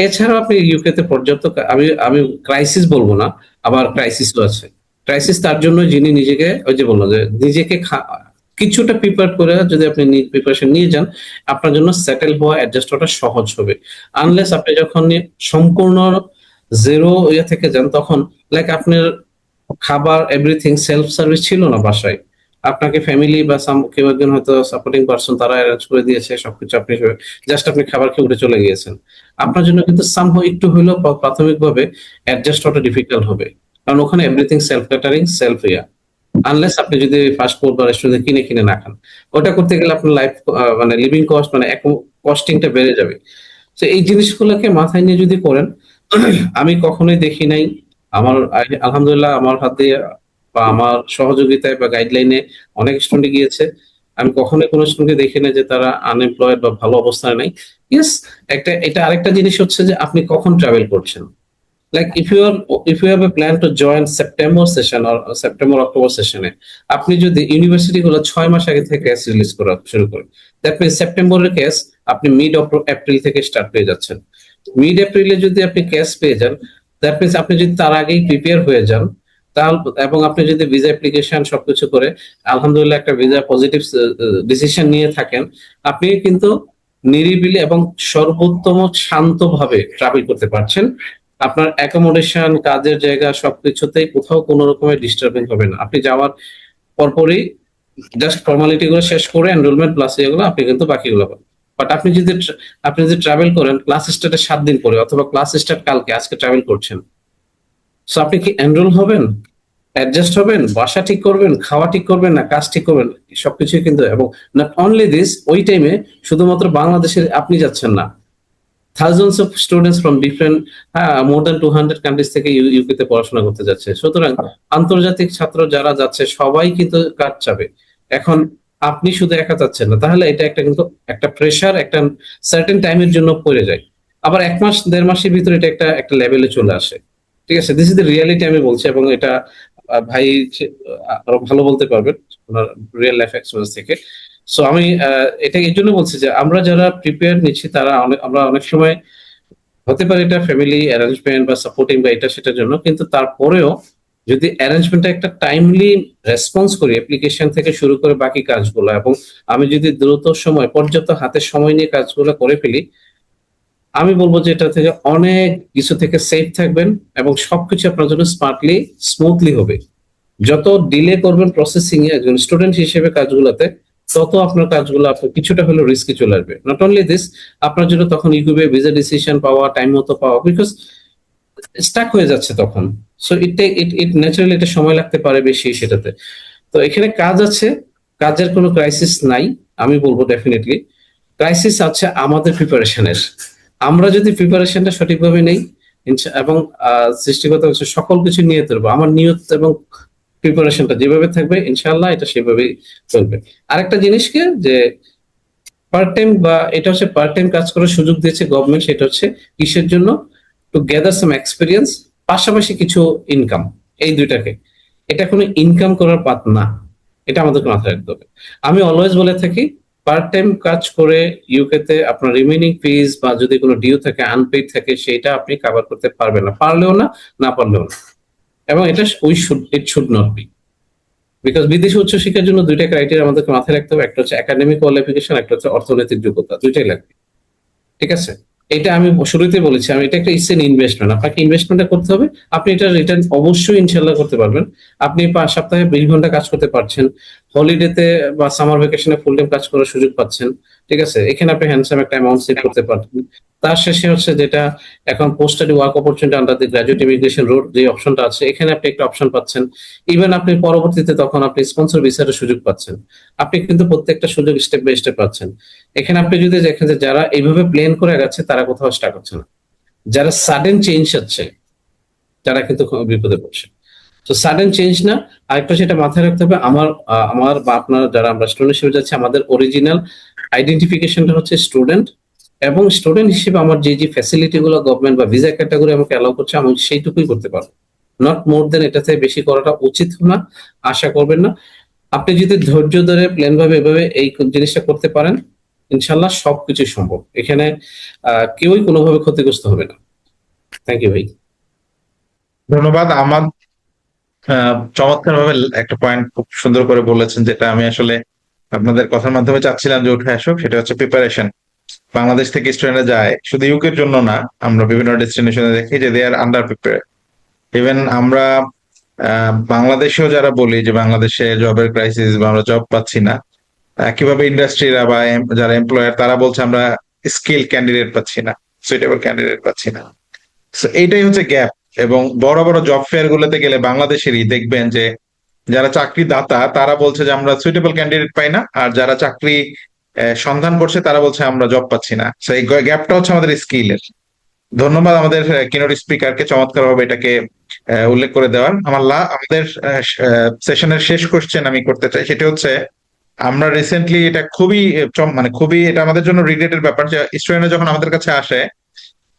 S3: এছাড়াও আপনি ইউকে তে পর্যাপ্ত আমি আমি ক্রাইসিস বলবো না, আবার ক্রাইসিসও আছে। ক্রাইসিস তার জন্য যিনি নিজেকে, ওই যে বললো যে নিজেকে কিছুটা প্রিপেয়ার করে যদি আপনি প্রিপারেশন নিয়ে যান, আপনার জন্য সেটেল হওয়া অ্যাডজাস্ট হওয়াটা সহজ হবে। আনলেস আপনি যখন সম্পূর্ণ জিরো ইয়ে থেকে যান, তখন লাইক আপনার খাবার এভরিথিং সেলফ সার্ভিস ছিল না বাসায়, আপনাকে ফ্যামিলি বা কেউ একজন হয়তো সাপোর্টিং পারসন তারা অ্যারেঞ্জ করে দিয়েছে সবকিছু, আপনি জাস্ট আপনি খাবার খেয়ে উঠে চলে গিয়েছেন। আপনার জন্য কিন্তু সামহাও একটু হইলেও প্রাথমিকভাবে অ্যাডজাস্ট হওয়াটা ডিফিকাল্ট হবে, কারণ ওখানে এভরিথিং সেলফ ক্যাটারিং সেলফ ইয়া। আনলেস আপনি যদি ফাস্ট ফুড বা রেস্টুরেন্টে কিনে কিনে না খান, ওটা করতে গেলে আপনার লাইফ মানে লিভিং কস্ট মানে কস্টিংটা বেড়ে যাবে। তো এই জিনিসগুলোকে মাথায় নিয়ে যদি করেন, আমি কখনোই দেখি নাই আমার আলহামদুলিল্লাহ আমার হাত দিয়ে বা আমার সহযোগিতায় বা গাইডলাইনে অনেক স্টুডেন্ট গিয়েছে, আমি কখনোই কোনো স্টুডেন্টকে দেখি না যে তারা আনএমপ্লয়েড বা ভালো অবস্থায় নাই। ইয়েস, এটা আরেকটা জিনিস হচ্ছে যে আপনি কখন ট্রাভেল করছেন। Like if you have a plan to join September session or September October সেশনে, আপনি যদি ইউনিভার্সিটি গুলো 6 মাস আগে থেকে ক্যাশ রিলিজ করা শুরু করেন, দ্যাট মিনস সেপ্টেম্বরের ক্যাশ আপনি মিড এপ্রিল থেকে স্টার্ট পেয়ে যাচ্ছেন। মিড এপ্রিলে যদি আপনি ক্যাশ পেয়ে যান, দ্যাট মিনস আপনি যদি তার আগেই প্রিপেয়ার হয়ে যান, তাহলে এবং আপনি যদি ভিসা অ্যাপ্লিকেশন সবকিছু করে আলহামদুলিল্লাহ একটা ভিসা পজিটিভ ডিসিশন নিয়ে থাকেন, আপনি কিন্তু নিরিবিলি এবং সর্বোত্তম শান্তভাবে ট্রাভেল করতে পারছেন। আপনার অ্যাকোমোডেশন, কাজের জায়গা সবকিছুতেই কোথাও কোনো রকমের ডিস্টারবেন্স হবে না। আপনি যাওয়ার পরপরই জাস্ট ফর্মালিটি গুলো শেষ করে এনরোলমেন্ট প্লাস এগুলো আপনি কিন্তু বাকিগুলো পাবেন। বাট আপনি যদি ট্রাভেল করেন ক্লাস স্টার্টের 7 দিন পরে অথবা ক্লাস স্টার্ট কালকে, আজকে ট্রাভেল করছেন, সো আপনি কি এনরোল হবেন, অ্যাডজাস্ট হবেন, বাসা ঠিক করবেন, খাওয়া ঠিক করবেন, না কাজ ঠিক করবেন, সবকিছুই কিন্তু। এবং নট অনলি দিস, ওই টাইমে শুধুমাত্র বাংলাদেশের আপনি যাচ্ছেন না, thousands of students from different more than 200 countries থেকে ইউকে তে পড়াশোনা করতে যাচ্ছে। সুতরাং আন্তর্জাতিক ছাত্র যারা যাচ্ছে সবাই কিন্তু কাজ চাবে। এখন আপনি শুধু একা যাচ্ছেন না, তাহলে এটা একটা কিন্তু একটা প্রেশার একটা সার্টেন টাইমের জন্য পড়ে যায়। আবার 1 মাস 1.5 মাসের ভিতরে এটা একটা একটা লেভেলে চলে আসে। ঠিক আছে, দিস ইজ দ্য রিয়ালিটি আমি বলছি, এবং এটা ভাই আরো ভালো বলতে পারবেন ওনার রিয়েল লাইফ এক্সপিরিয়েন্স থেকে। সো আমি এটা এই জন্য বলছি যে আমরা যারা প্রিপেয়ার নিচ্ছি তারা আমরা অনেক সময় হতে পারে এটা ফ্যামিলি অ্যারেঞ্জমেন্ট বা সাপোর্টিং বা এটা সেটার জন্য, কিন্তু তারপরেও যদি অ্যারেঞ্জমেন্টটা একটা টাইমলি রেসপন্স করি অ্যাপ্লিকেশন থেকে শুরু করে বাকি কাজগুলো, এবং আমি যদি দ্রুত সময় পর্যাপ্ত হাতে সময় নিয়ে কাজগুলো করে ফেলি, আমি বলবো যে এটা থেকে অনেক কিছু থেকে সেফ থাকবেন এবং সবকিছু আপনার জন্য স্মার্টলি স্মুথলি হবে। যত ডিলে করবেন প্রসেসিং এ একজন স্টুডেন্ট হিসেবে কাজগুলোতে, তত আপনার কাজগুলো আপনার কিছুটা হলেও রিস্কি চলে আসবে। নট অনলি দিস, আপনার জন্য তখন ইউকিউবে ভিসা ডিসিশন পাওয়া, টাইম মতো পাওয়া, বিকজ স্টাক হয়ে যাচ্ছে তখন। সো ইট ন্যাচারালি এটা সময় লাগতে পারে বেশি সেটাতে। তো এখানে কাজ আছে, কাজের কোনো ক্রাইসিস নাই আমি বলবো। ডেফিনেটলি ক্রাইসিস আছে আমাদের প্রিপারেশনের। আমরা যদি প্রিপারেশনটা সঠিকভাবে নেই এবং সৃষ্টিগত হচ্ছে সকল কিছু নিয়ে তুলবো, আমার নিয়ত এবং প্রিপারেশনটা যেভাবে থাকবে ইনশাআল্লাহ এটা সেভাবেই চলবে। আরেকটা জিনিস কি যে পার্ট টাইম বা এটা হচ্ছে পার্ট টাইম কাজ করার সুযোগ দিয়েছে গভর্নমেন্ট, সেটা হচ্ছে কিসের জন্য? টু গ্যাদার সাম এক্সপিরিয়েন্স, পাশাপাশি কিছু ইনকাম, এই দুইটাকে। এটা কোনো ইনকাম করার পাথ না, এটা আমাদেরকে মাথায় রাখতে হবে। আমি অলওয়েজ বলে থাকি পার্ট টাইম কাজ করে ইউকে তে আপনার রিমেইনিং ফিজ বা যদি কোনো ডিউ থাকে, আনপেইড থাকে, সেটা আপনি কভার করতে পারবেন না, পারলেও না, না পারলেও না। এবং এটা it should not be, because বিদেশি উচ্চশিক্ষার জন্য দুইটা ক্রাইটেরিয়া আমাদেরকে মাথায় রাখতে হবে। একটা হচ্ছে একাডেমিক কোয়ালিফিকেশন, একটা হচ্ছে অর্থনৈতিক যোগ্যতা, দুইটাই লাগবে। ঠিক আছে, এটা আমি শুরুতে বলেছি, আমি এটা একটা ইটস এন ইনভেস্টমেন্ট, আপনাকে ইনভেস্টমেন্টটা করতে হবে। আপনি এটা রিটার্ন অবশ্যই ইনশাল্লাহ করতে পারবেন। আপনি সপ্তাহে 20 ঘন্টা কাজ করতে পারছেন, হলিডেতে বা সামার ভ্যাকেশনে ফুল টাইম কাজ করার সুযোগ পাচ্ছেন। ঠিক আছে, এখানে আপনি হ্যান্ডসাম একটা অ্যামাউন্ট সেভ করতে পারছেন। তার শেষে হচ্ছে যেটা এখন post study work opportunity under the graduate immigration road যে অপশনটা আছে, এখানে আপনি একটা অপশন পাচ্ছেন। ইভেন আপনি পরবর্তীতে তখন আপনি স্পন্সর ভিসার সুযোগ পাচ্ছেন। আপনি কিন্তু প্রত্যেকটা সুযোগ স্টেপ বাই স্টেপ পাচ্ছেন। এখানে আপনি যদি দেখেন যে যারা এইভাবে প্ল্যান করে যাচ্ছে তারা কোথাও স্টাক হচ্ছে না, যারা সাডেন চেঞ্জ হচ্ছে তারা কিন্তু খুব বিপদে পড়ছে। তো সাডেন চেঞ্জ না, আরেকটা সেটা মাথায় রাখতে হবে, আমার বা আপনার যারা আমরা স্টুডেন্ট হিসেবে যাচ্ছি, আমাদের অরিজিনাল আইডেন্টিফিকেশনটা হচ্ছে স্টুডেন্ট। এবং স্টুডেন্ট হিসেবে আমার যে যে ফ্যাসিলিটি গুলো গভর্নমেন্ট বা ভিসা ক্যাটাগরি আমাকে অ্যালাউ করছে, আমি সেইটুকুই করতে পারবো, নট মোর দেন। এটা থেকে বেশি করাটা উচিত না, আশা করবেন না। আপনি যদি ধৈর্য ধরে প্ল্যান ভাবে এভাবে এই জিনিসটা করতে পারেন, ইনশাল্লাহ সবকিছু সম্ভব। এখানে কেউই কোনোভাবে ক্ষতিগ্রস্ত হবে না। থ্যাংক ইউ ভাই।
S1: ধন্যবাদ। আমার চমৎকার ভাবে একটা পয়েন্ট খুব সুন্দর করে বলেছেন, যেটা আমি আসলে আপনাদের কথার মাধ্যমে চাচ্ছিলাম যে উঠে আসুক, সেটা হচ্ছে প্রিপারেশন। বাংলাদেশ থেকে স্টুডেন্টরা যায় শুধু ইউকের জন্য না, আমরা বিভিন্ন ডেস্টিনেশনে দেখি যে দে আর আন্ডার প্রিপেয়ার। ইভেন আমরা বাংলাদেশেও যারা বলি যে বাংলাদেশে জবের ক্রাইসিস বা আমরা জব পাচ্ছি না, কিভাবে ইন্ডাস্ট্রিরা বা যারা এমপ্লয়ার তারা বলছে আমরা স্কিল ক্যান্ডিডেট পাচ্ছি না, সুইটেবল ক্যান্ডিডেট পাচ্ছি না। So এইটাই হচ্ছে গ্যাপ। এবং বড় বড় জব ফেয়ার গুলোতে গেলে বাংলাদেশেরই দেখবেন যে যারা চাকরি দাতা তারা বলছে যে আমরা সুইটেবল ক্যান্ডিডেট পাই না, আর যারা চাকরি সন্ধান করছে তারা বলছে আমরা জব পাচ্ছি না। সেই গ্যাপটা হচ্ছে আমাদের স্কিলের। ধন্যবাদ আমাদের কিনোট স্পিকারকে চমৎকার ভাবে এটাকে উল্লেখ করে দেওয়ার। আমাদের সেশনের শেষ কোশ্চেন আমি করতে চাই, সেটা হচ্ছে আমরা রিসেন্টলি এটা খুবই মানে খুবই এটা আমাদের জন্য রিগ্রেটের ব্যাপার যে স্টুডেন্টরা যখন আমাদের কাছে আসে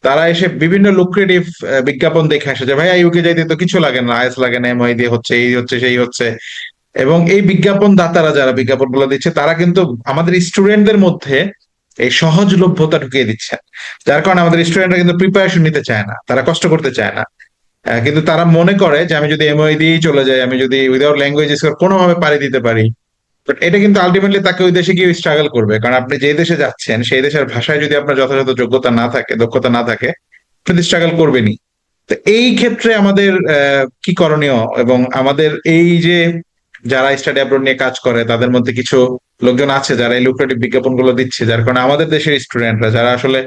S1: তারা এসে বিভিন্ন লুক্রেটিভ বিজ্ঞাপন দেখে আসে যে ভাই ইউকে যাইতে তো কিছু লাগে না, আইএস লাগে না, এমওআই দিয়ে হচ্ছে, এই হচ্ছে সেই হচ্ছে। এবং এই বিজ্ঞাপন দাতারা যারা বিজ্ঞাপন গুলো দিচ্ছে তারা কিন্তু আমাদের স্টুডেন্টদের মধ্যে এই সহজলভ্যতা ঢুকিয়ে দিচ্ছে, যার কারণে আমাদের স্টুডেন্টরা কিন্তু প্রিপারেশন নিতে চায় না, তারা কষ্ট করতে চায় না। কিন্তু তারা মনে করে যে আমি যদি এমওআই দিয়েই চলে যাই, আমি যদি উইদাউট ল্যাঙ্গুয়েজ স্কোর কোনোভাবে পাড়ি দিতে পারি, বাট এটা কিন্তু আলটিমেটলি তাকে ওই দেশে গিয়ে স্ট্রাগল করবে। কারণ আপনি যে দেশে যাচ্ছেন সেই দেশের ভাষায় যদি আপনার যথাযথ যোগ্যতা না থাকে, দক্ষতা না থাকে, আপনি স্ট্রাগল করবেনই। তো এই ক্ষেত্রে আমাদের কি করণীয়? এবং আমাদের এই যে যারা স্টাডি অ্যাব্রড নিয়ে কাজ করে তাদের মধ্যে কিছু লোকজন আছে যারা এই লুক্রেটিভ বিজ্ঞাপন গুলো দিচ্ছে, যার কারণে আমাদের দেশের স্টুডেন্টরা যারা আসলে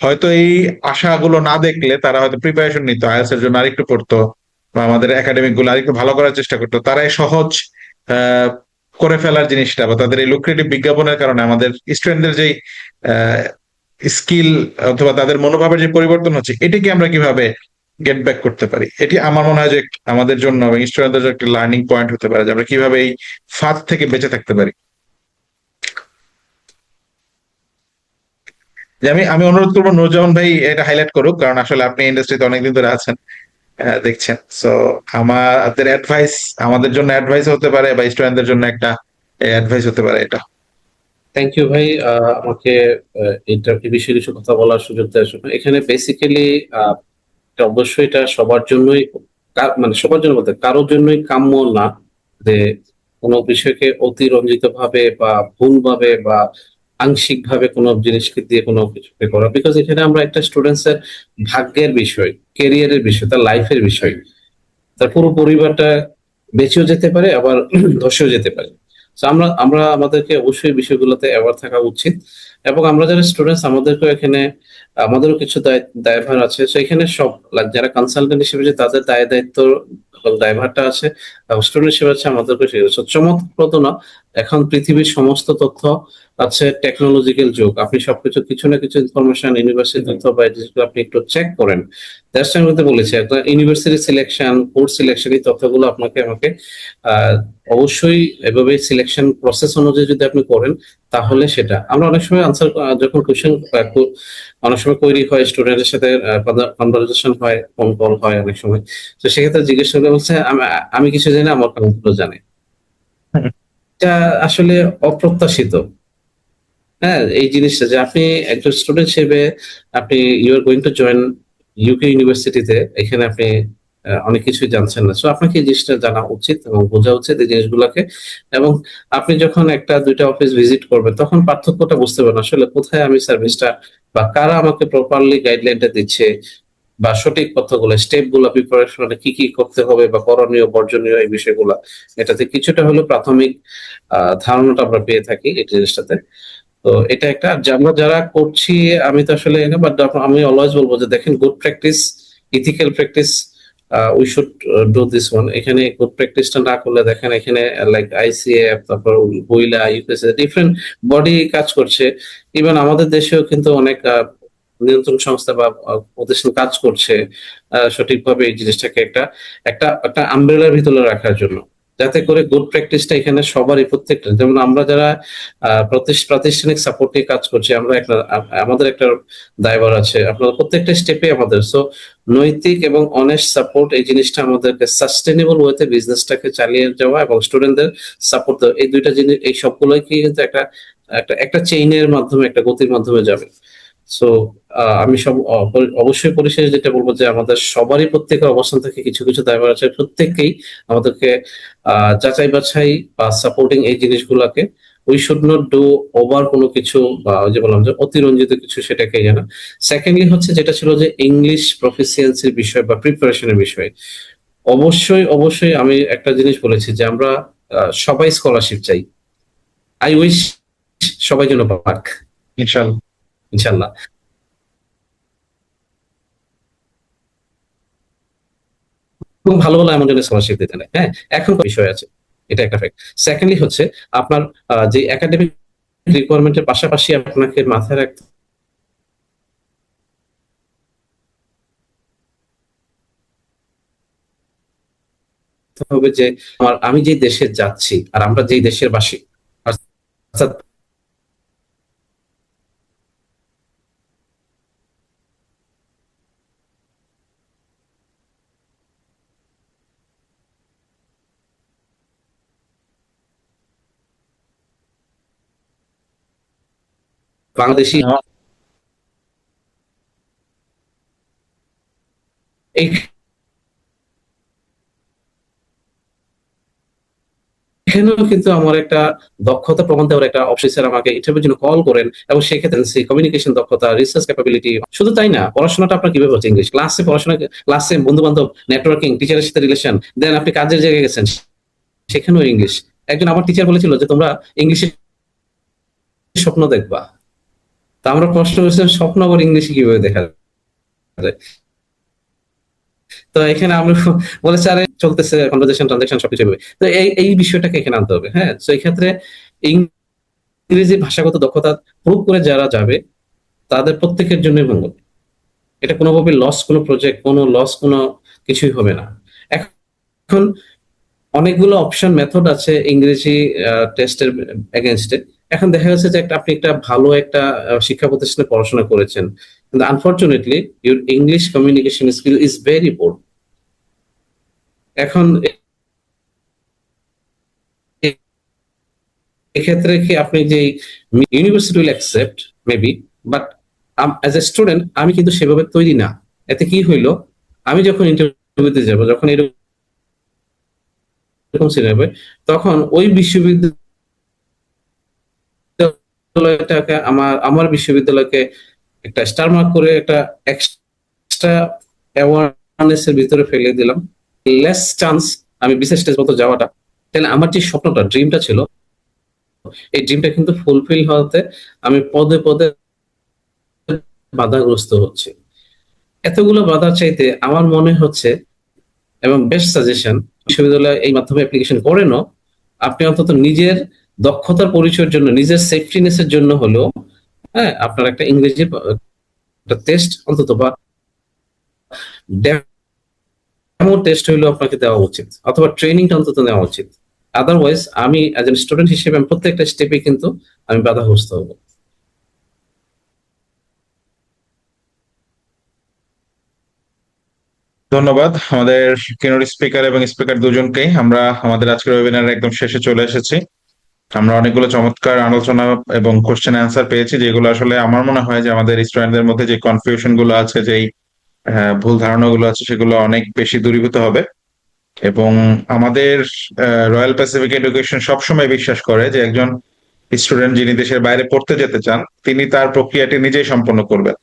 S1: হয়তো এই আশাগুলো না দেখলে তারা হয়তো প্রিপারেশন নিত, আইএলটিএস এর জন্য আরেকটু পড়তো বা আমাদের একাডেমিক গুলো আরেকটু ভালো করার চেষ্টা করতো, তারা এই সহজ আহ করে ফেলার জিনিসটা বা তাদের এই লুক্রেটিভ বিজ্ঞাপনের কারণে আমাদের স্টুডেন্টদের যেই স্কিল অথবা তাদের মনোভাবের যে পরিবর্তন হচ্ছে, এটাকে আমরা কিভাবে গেট ব্যাক করতে পারি? এটি আমার মনে হয় যে আমাদের জন্য এবং স্টুডেন্টদের একটা লার্নিং পয়েন্ট হতে পারে যে আমরা কিভাবে এই ফাঁদ থেকে বেঁচে থাকতে পারি। যে আমি অনুরোধ করবো নুরজামান ভাই এটা হাইলাইট করুক, কারণ আসলে আপনি ইন্ডাস্ট্রিতে অনেকদিন ধরে আছেন, দেখছেন। সো আমাদের অ্যাডভাইস আমাদের জন্য অ্যাডভাইস হতে পারে বা স্টুডেন্টদের জন্য একটা অ্যাডভাইস হতে পারে এটা।
S3: থ্যাংক ইউ ভাই, আমাকে এই বিষয়ে কিছু কথা বলার সুযোগ দেওয়ার জন্য। এখানে বেসিক্যালি অবশ্যই এটা সবার জন্যই, মানে সবার জন্য বলতে কারোর জন্যই কাম্য না যে কোনো বিষয়কে অতিরঞ্জিত ভাবে বা ভুল ভাবে বা আংশিক ভাবে কোনো জিনিসকে দিয়ে কোনো কিছুকে করা। বিকজ এখানে আমরা একটা স্টুডেন্টস এর ভাগ্যের বিষয়, কেরিয়ারের বিষয়, তার লাইফের বিষয়, তার পুরো পরিবারটা বেঁচেও যেতে পারে, আবার ধসেও যেতে পারে। তো আমরা আমাদেরকে অবশ্যই বিষয়গুলোতে অ্যাওয়ার থাকা উচিত, এবং আমরা যারা স্টুডেন্টস আমাদেরকেও এখানে আমাদেরও কিছু দায়ভার আছে। তো এখানে সব যারা কনসালটেন্ট হিসেবে যে তাদের দায়িত্ব এবং দায়ভারটা আছে, স্টুডেন্ট হিসেবে আছে আমাদেরকে চমকপ্রদ না। এখন পৃথিবীর সমস্ত তথ্য আছে, টেকনোলজিক্যাল যুগ, আপনি সবকিছু কিছু না কিছু ইনফরমেশন ইউনিভার্সিটি তথ্য বা যেগুলো আপনি একটু চেক করেন। দ্যাটস আমি বলেছি একটা ইউনিভার্সিটি সিলেকশন, কোর্স সিলেকশন, এই তথ্যগুলো আমাকে আহ অবশ্যই এভাবে সিলেকশন প্রসেস অনুযায়ী যদি আপনি করেন, তাহলে সেটা আমরা অনেক সময় আনসার যখন কোশ্চেন অনেক সময় তৈরি হয়, স্টুডেন্টের সাথে কনভারসেশন হয়, ফোন কল হয় অনেক সময়। তো সেক্ষেত্রে জিজ্ঞেস করলে বলছে আমি কিছু জানি না, আমার কাউন্সিলর জানে। এটা আসলে অপ্রত্যাশিত। হ্যাঁ, এই জিনিসটা যে আপনি একজন স্টুডেন্ট হিসেবে আপনি you are going to join UK ইউনিভার্সিটিতে, এখানে আপনি অনেক কিছুই জানছেন না। সো আপনাকে এই জিনিসটা জানা উচিত এবং বোঝা উচিত এই জিনিসগুলোকে। এবং আপনি যখন একটা দুইটা অফিস ভিজিট করবেন, তখন পার্থক্যটা বুঝতে পারবেন আসলে কোথায় আমি সার্ভিসটা বা কারা আমাকে প্রপারলি গাইডলাইনটা দিচ্ছে, বা সঠিক তথ্যগুলো, স্টেপ গুলো, প্রিপারেশনে কি কি করতে হবে বা করণীয় বর্জনীয় এই বিষয়গুলো, এটাতে কিছুটা হলেও প্রাথমিক ধারণাটা আমরা পেয়ে থাকি এই জিনিসটাতে। তো এটা একটা আমরা যারা করছি, আমি তো আসলে বাট আমি অলওয়েজ বলবো যে দেখেন, good practice, ethical practice, we should do this one. এখানে গুড প্র্যাকটিসটা না করলে দেখেন এখানে লাইক আইসিএফ, তারপর বইলা, ইউপিএসসি, ডিফারেন্ট বডি কাজ করছে। ইভেন আমাদের দেশেও কিন্তু অনেক নিয়ন্ত্রণ সংস্থা বা প্রতিষ্ঠান কাজ করছে সঠিকভাবে এই জিনিসটাকে একটা একটা একটা আমব্রেলার ভিতরে রাখার জন্য, যাতে করে গুড প্র্যাকটিসটা এখানে সবারই, প্রত্যেকটা, যেমন আমরা যারা প্রাতিষ্ঠানিক সাপোর্ট নিয়ে কাজ করছি, আমরা একটা আমাদের একটা দায়ভার আছে আপনার প্রত্যেকটা স্টেপে আমাদের। সো নৈতিক এবং অনেস্ট সাপোর্ট, এই জিনিসটা আমাদেরকে সাস্টেনেবল ওয়েতে বিজনেসটাকে চালিয়ে যাওয়া এবং স্টুডেন্টদের সাপোর্ট দেওয়া, এই দুইটা জিনিস, এই সবগুলোই কি কিন্তু একটা একটা একটা চেইনের মাধ্যমে, একটা গতির মাধ্যমে যাবে। সো আমি অবশ্যই পরিশেষে যেটা বলবো যে আমাদের সবারই প্রত্যেকের অবস্থান থেকে কিছু কিছু দায়ভার আছে, প্রত্যেককেই আমাদেরকে যাচাই বাছাই বা সাপোর্টিং এই জিনিসগুলোকে, we should not do over কোনো কিছু, বা ওই যে বললাম যে অতিরঞ্জিত কিছু, সেটাকে জানা। সেকেন্ডলি হচ্ছে যেটা ছিল যে ইংলিশ প্রফিসিয়েন্সির বিষয় বা প্রিপারেশনের বিষয়, অবশ্যই অবশ্যই আমি একটা জিনিস বলেছি যে আমরা সবাই স্কলারশিপ চাই। আই উইশ সবাই যেন পাক,
S1: ইনশাল্লাহ।
S3: ইনশাল্লাহ। খুব ভালো ভালো এমন জন্য স্কলারশিপ দিতে নেয়। হ্যাঁ, এখন বিষয় আছে, এটা একটা ফ্যাক্ট। সেকেন্ডলি হচ্ছে আপনার যে একাডেমিক রিকোয়ারমেন্টের পাশাপাশি আপনাকে মাথায় রাখতে হবে যে আমি যে দেশে যাচ্ছি আর আমরা যেই দেশের বাসী, অর্থাৎ বাংলাদেশি, এই এখানেও কিন্তু আমার একটা দক্ষতা প্রমাণ দেওয়ার একটা অফিসার আমাকে ইন্টারভিউর জন্য কল করেন, এবং সেক্ষেত্রে কমিউনিকেশন দক্ষতা, রিসার্চ ক্যাপাবিলিটি, শুধু তাই না, পড়াশোনাটা আপনার কিভাবে হচ্ছে, ইংলিশ ক্লাসে পড়াশোনা, ক্লাসে বন্ধু বান্ধব, নেটওয়ার্কিং, টিচারের সাথে রিলেশন, দেন আপনি কাজের জায়গায় গেছেন, সেখানেও ইংলিশ। একজন আমার টিচার বলেছিল যে তোমরা ইংলিশে স্বপ্ন দেখবা। তা আমরা প্রশ্ন করেছিলাম, স্বপ্ন আবার ইংলিশে কিভাবে দেখা যায়? তো এখানে আমরা বলেছে আরে চলতেছে কনভারসেশন, ট্রানজাকশন সবকিছু হবে। তো এই বিষয়টাকে এখানে আনতে হবে। হ্যাঁ, তো এই ক্ষেত্রে ইংরেজি ভাষাগত দক্ষতা প্রুভ করে যারা যাবে, তাদের প্রত্যেকের জন্য মঙ্গল। এটা কোনোভাবে লস কোনো প্রজেক্ট, কোনো লস কোনো কিছুই হবে না। এখন অনেকগুলো অপশন মেথড আছে ইংরেজি টেস্টের এগেনস্টে। এখন দেখা যাচ্ছে যে আপনি একটা ভালো একটা শিক্ষা প্রতিষ্ঠানে পড়াশোনা করেছেন, কিন্তু unfortunately your English communication skill is very poor. এখন এক্ষেত্রে কি আপনি যে university will accept maybe, but as a student আমি কিন্তু সেভাবে তৈরি না। এতে কি হইলো, আমি যখন ইন্টারভিউতে যাব, যখন এরকম সিন হবে, তখন ওই বিশ্ববিদ্যালয়টাকে আমার আমার বিশ্ববিদ্যালয়কে একটা স্টার মার্ক করে একটা এক্সট্রা অ্যাওয়ারনেস এর ভিতরে ফেলে দিলাম। লেস চান্স আমি বিশেষ স্টেজ মতো যাওয়াটা, তাহলে আমার যে স্বপ্নটা ড্রিমটা ছিল, এই ড্রিমটা কিন্তু ফুলফিল হতে আমি পদে পদে বাধাগ্রস্ত হচ্ছে। এতগুলো বাধা চাইতে আমার মনে হচ্ছে, এবং বেস্ট সাজেশন, বিশ্ববিদ্যালয় এই মাধ্যমে অ্যাপ্লিকেশন করেনও আপনি অন্তত নিজের দক্ষতার পরিচয়ের জন্য, নিজের সেফটিনেসের জন্য হলেও, হ্যাঁ, আপনার একটা ইংরেজি একটা টেস্ট অন্তত বা ডেমো টেস্ট হইলেও আপনাকে দেওয়া উচিত, অথবা ট্রেনিংটা অন্তত নেওয়া উচিত। আদারওয়াইজ আমি অ্যাজ এন স্টুডেন্ট হিসেবে আমি প্রত্যেকটা স্টেপে কিন্তু আমি বাধাগ্রস্ত হবো।
S1: ধন্যবাদ আমাদের কিনোর স্পিকার এবং স্পিকার দুজনকেই। আমরা আমাদের আজকের ওয়েবিনার একদম শেষে চলে এসেছি। আমরা অনেকগুলো চমৎকার আলোচনা এবং কোশ্চেন অ্যান্সার পেয়েছি, যেগুলো আসলে আমার মনে হয় যে আমাদের স্টুডেন্টদের মধ্যে যে কনফিউশন গুলো আছে, যেই ভুল ধারণাগুলো আছে, সেগুলো অনেক বেশি দূরীভূত হবে। এবং আমাদের রয়্যাল প্যাসিফিক এডুকেশন সবসময় বিশ্বাস করে যে একজন স্টুডেন্ট যিনি দেশের বাইরে পড়তে যেতে চান, তিনি তার প্রক্রিয়াটি নিজেই সম্পন্ন করবেন।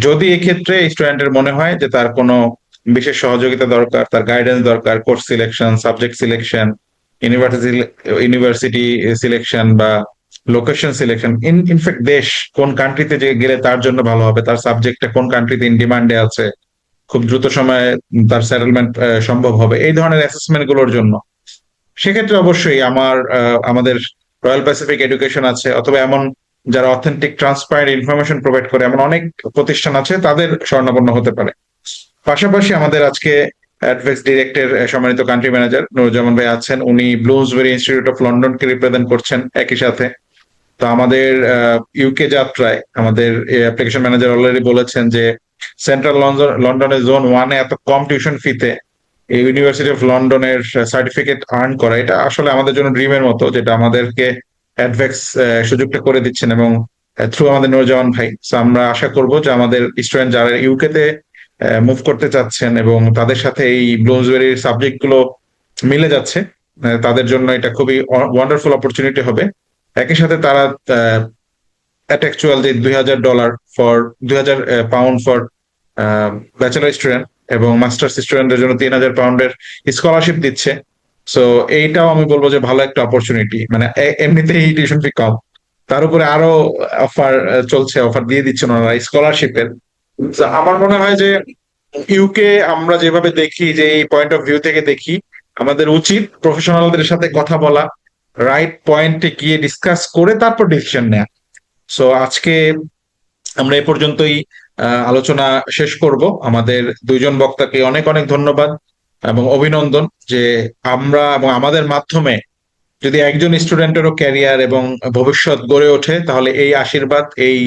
S1: যদি এক্ষেত্রে স্টুডেন্টের মনে হয় যে তার কোনো বিশেষ সহযোগিতা দরকার, তার গাইডেন্স দরকার, course selection, subject selection, university selection বা লোকেশন সিলেকশন, ইনফ্যাক্ট দেশ কোন কান্ট্রিতে যে গেলে তার জন্য ভালো হবে, তার সাবজেক্টটা কোন কান্ট্রিতে ইন ডিমান্ডে আছে, খুব দ্রুত সময়ে তার সেটেলমেন্ট সম্ভব হবে, এই ধরনের অ্যাসেসমেন্ট গুলোর জন্য সেক্ষেত্রে অবশ্যই আমাদের রয়্যাল প্যাসিফিক এডুকেশন আছে, অথবা এমন যারা অথেন্টিক ট্রান্সপারেন্ট ইনফরমেশন প্রোভাইড করে এমন অনেক প্রতিষ্ঠান আছে, তাদের শরণাপন্ন হতে পারে। পাশাপাশি আমাদের আজকে অ্যাডভেক্স ডিরেক্টের সম্মানিত কান্ট্রি ম্যানেজার নুরুজ্জামান ভাই আছেন, উনি ব্লুমসবেরি ইনস্টিটিউট অফ লন্ডনকে রিপ্রেজেন্ট করছেন একই সাথে। তো আমাদের ইউকে যাত্রায় আমাদের অ্যাপ্লিকেশন ম্যানেজার অলরেডি বলেছেন যে সেন্ট্রাল লন্ডনের জোন 1-এ এত কম টিউশন ফিতে এই ইউনিভার্সিটি অফ লন্ডনের সার্টিফিকেট আর্ন করা, এটা আসলে আমাদের জন্য ড্রিমের মতো, যেটা আমাদেরকে অ্যাডভেক্স সুযোগটা করে দিচ্ছেন, এবং থ্রু আমাদের নুরুজ্জামান ভাই। So আমরা আশা করব যে আমাদের স্টুডেন্ট যারা ইউকে তে মুভ করতে চাচ্ছেন এবং তাদের সাথে এই ব্লুমসবেরির সাবজেক্ট গুলো মিলে যাচ্ছে, তাদের জন্য এটা খুবই ওয়ান্ডারফুল অপরচুনিটি হবে। একই সাথে তারা অ্যাকচুয়াল যে $2,000 ফর £2,000 ফর ব্যাচেলার স্টুডেন্ট এবং মাস্টার্স স্টুডেন্টের জন্য £3,000 স্কলারশিপ দিচ্ছে। সো এইটাও আমি বলবো যে ভালো একটা অপরচুনিটি, মানে এমনিতেই টিউশন ফি কম, তার উপরে আরো অফার চলছে, অফার দিয়ে দিচ্ছেন ওনারা স্কলারশিপের। আমার মনে হয় যে ইউকে আমরা যেভাবে দেখি, যে এই পয়েন্ট অফ ভিউ থেকে দেখি, আমাদের উচিত প্রফেশনালদের সাথে কথা বলা, রাইট পয়েন্টে গিয়ে ডিসকাস করে তারপর ডিসিশন নেওয়া। সো আজকে আমরা এ পর্যন্তই আলোচনা শেষ করব। আমাদের দুইজন বক্তাকে অনেক অনেক ধন্যবাদ এবং অভিনন্দন, যে আমরা এবং আমাদের মাধ্যমে যদি একজন স্টুডেন্টেরও ক্যারিয়ার এবং ভবিষ্যৎ গড়ে ওঠে, তাহলে এই আশীর্বাদ, এই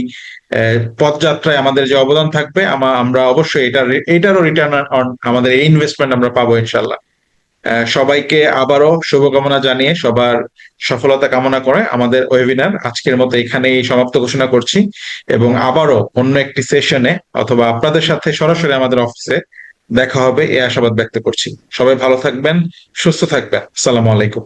S1: পথযাত্রায় আমাদের যে অবদান থাকবে, আমরা অবশ্যই এটারও রিটার্ন অন আমাদের এই ইনভেস্টমেন্ট আমরা পাবো ইনশাল্লাহ। সবাইকে আবারও শুভকামনা জানিয়ে, সবার সফলতা কামনা করে আমাদের ওয়েবিনার আজকের মতো এখানেই সমাপ্ত ঘোষণা করছি, এবং আবারও অন্য একটি সেশনে অথবা আপনাদের সাথে সরাসরি আমাদের অফিসে দেখা হবে এই আশাবাদ ব্যক্ত করছি। সবাই ভালো থাকবেন, সুস্থ থাকবেন। আসসালামু আলাইকুম।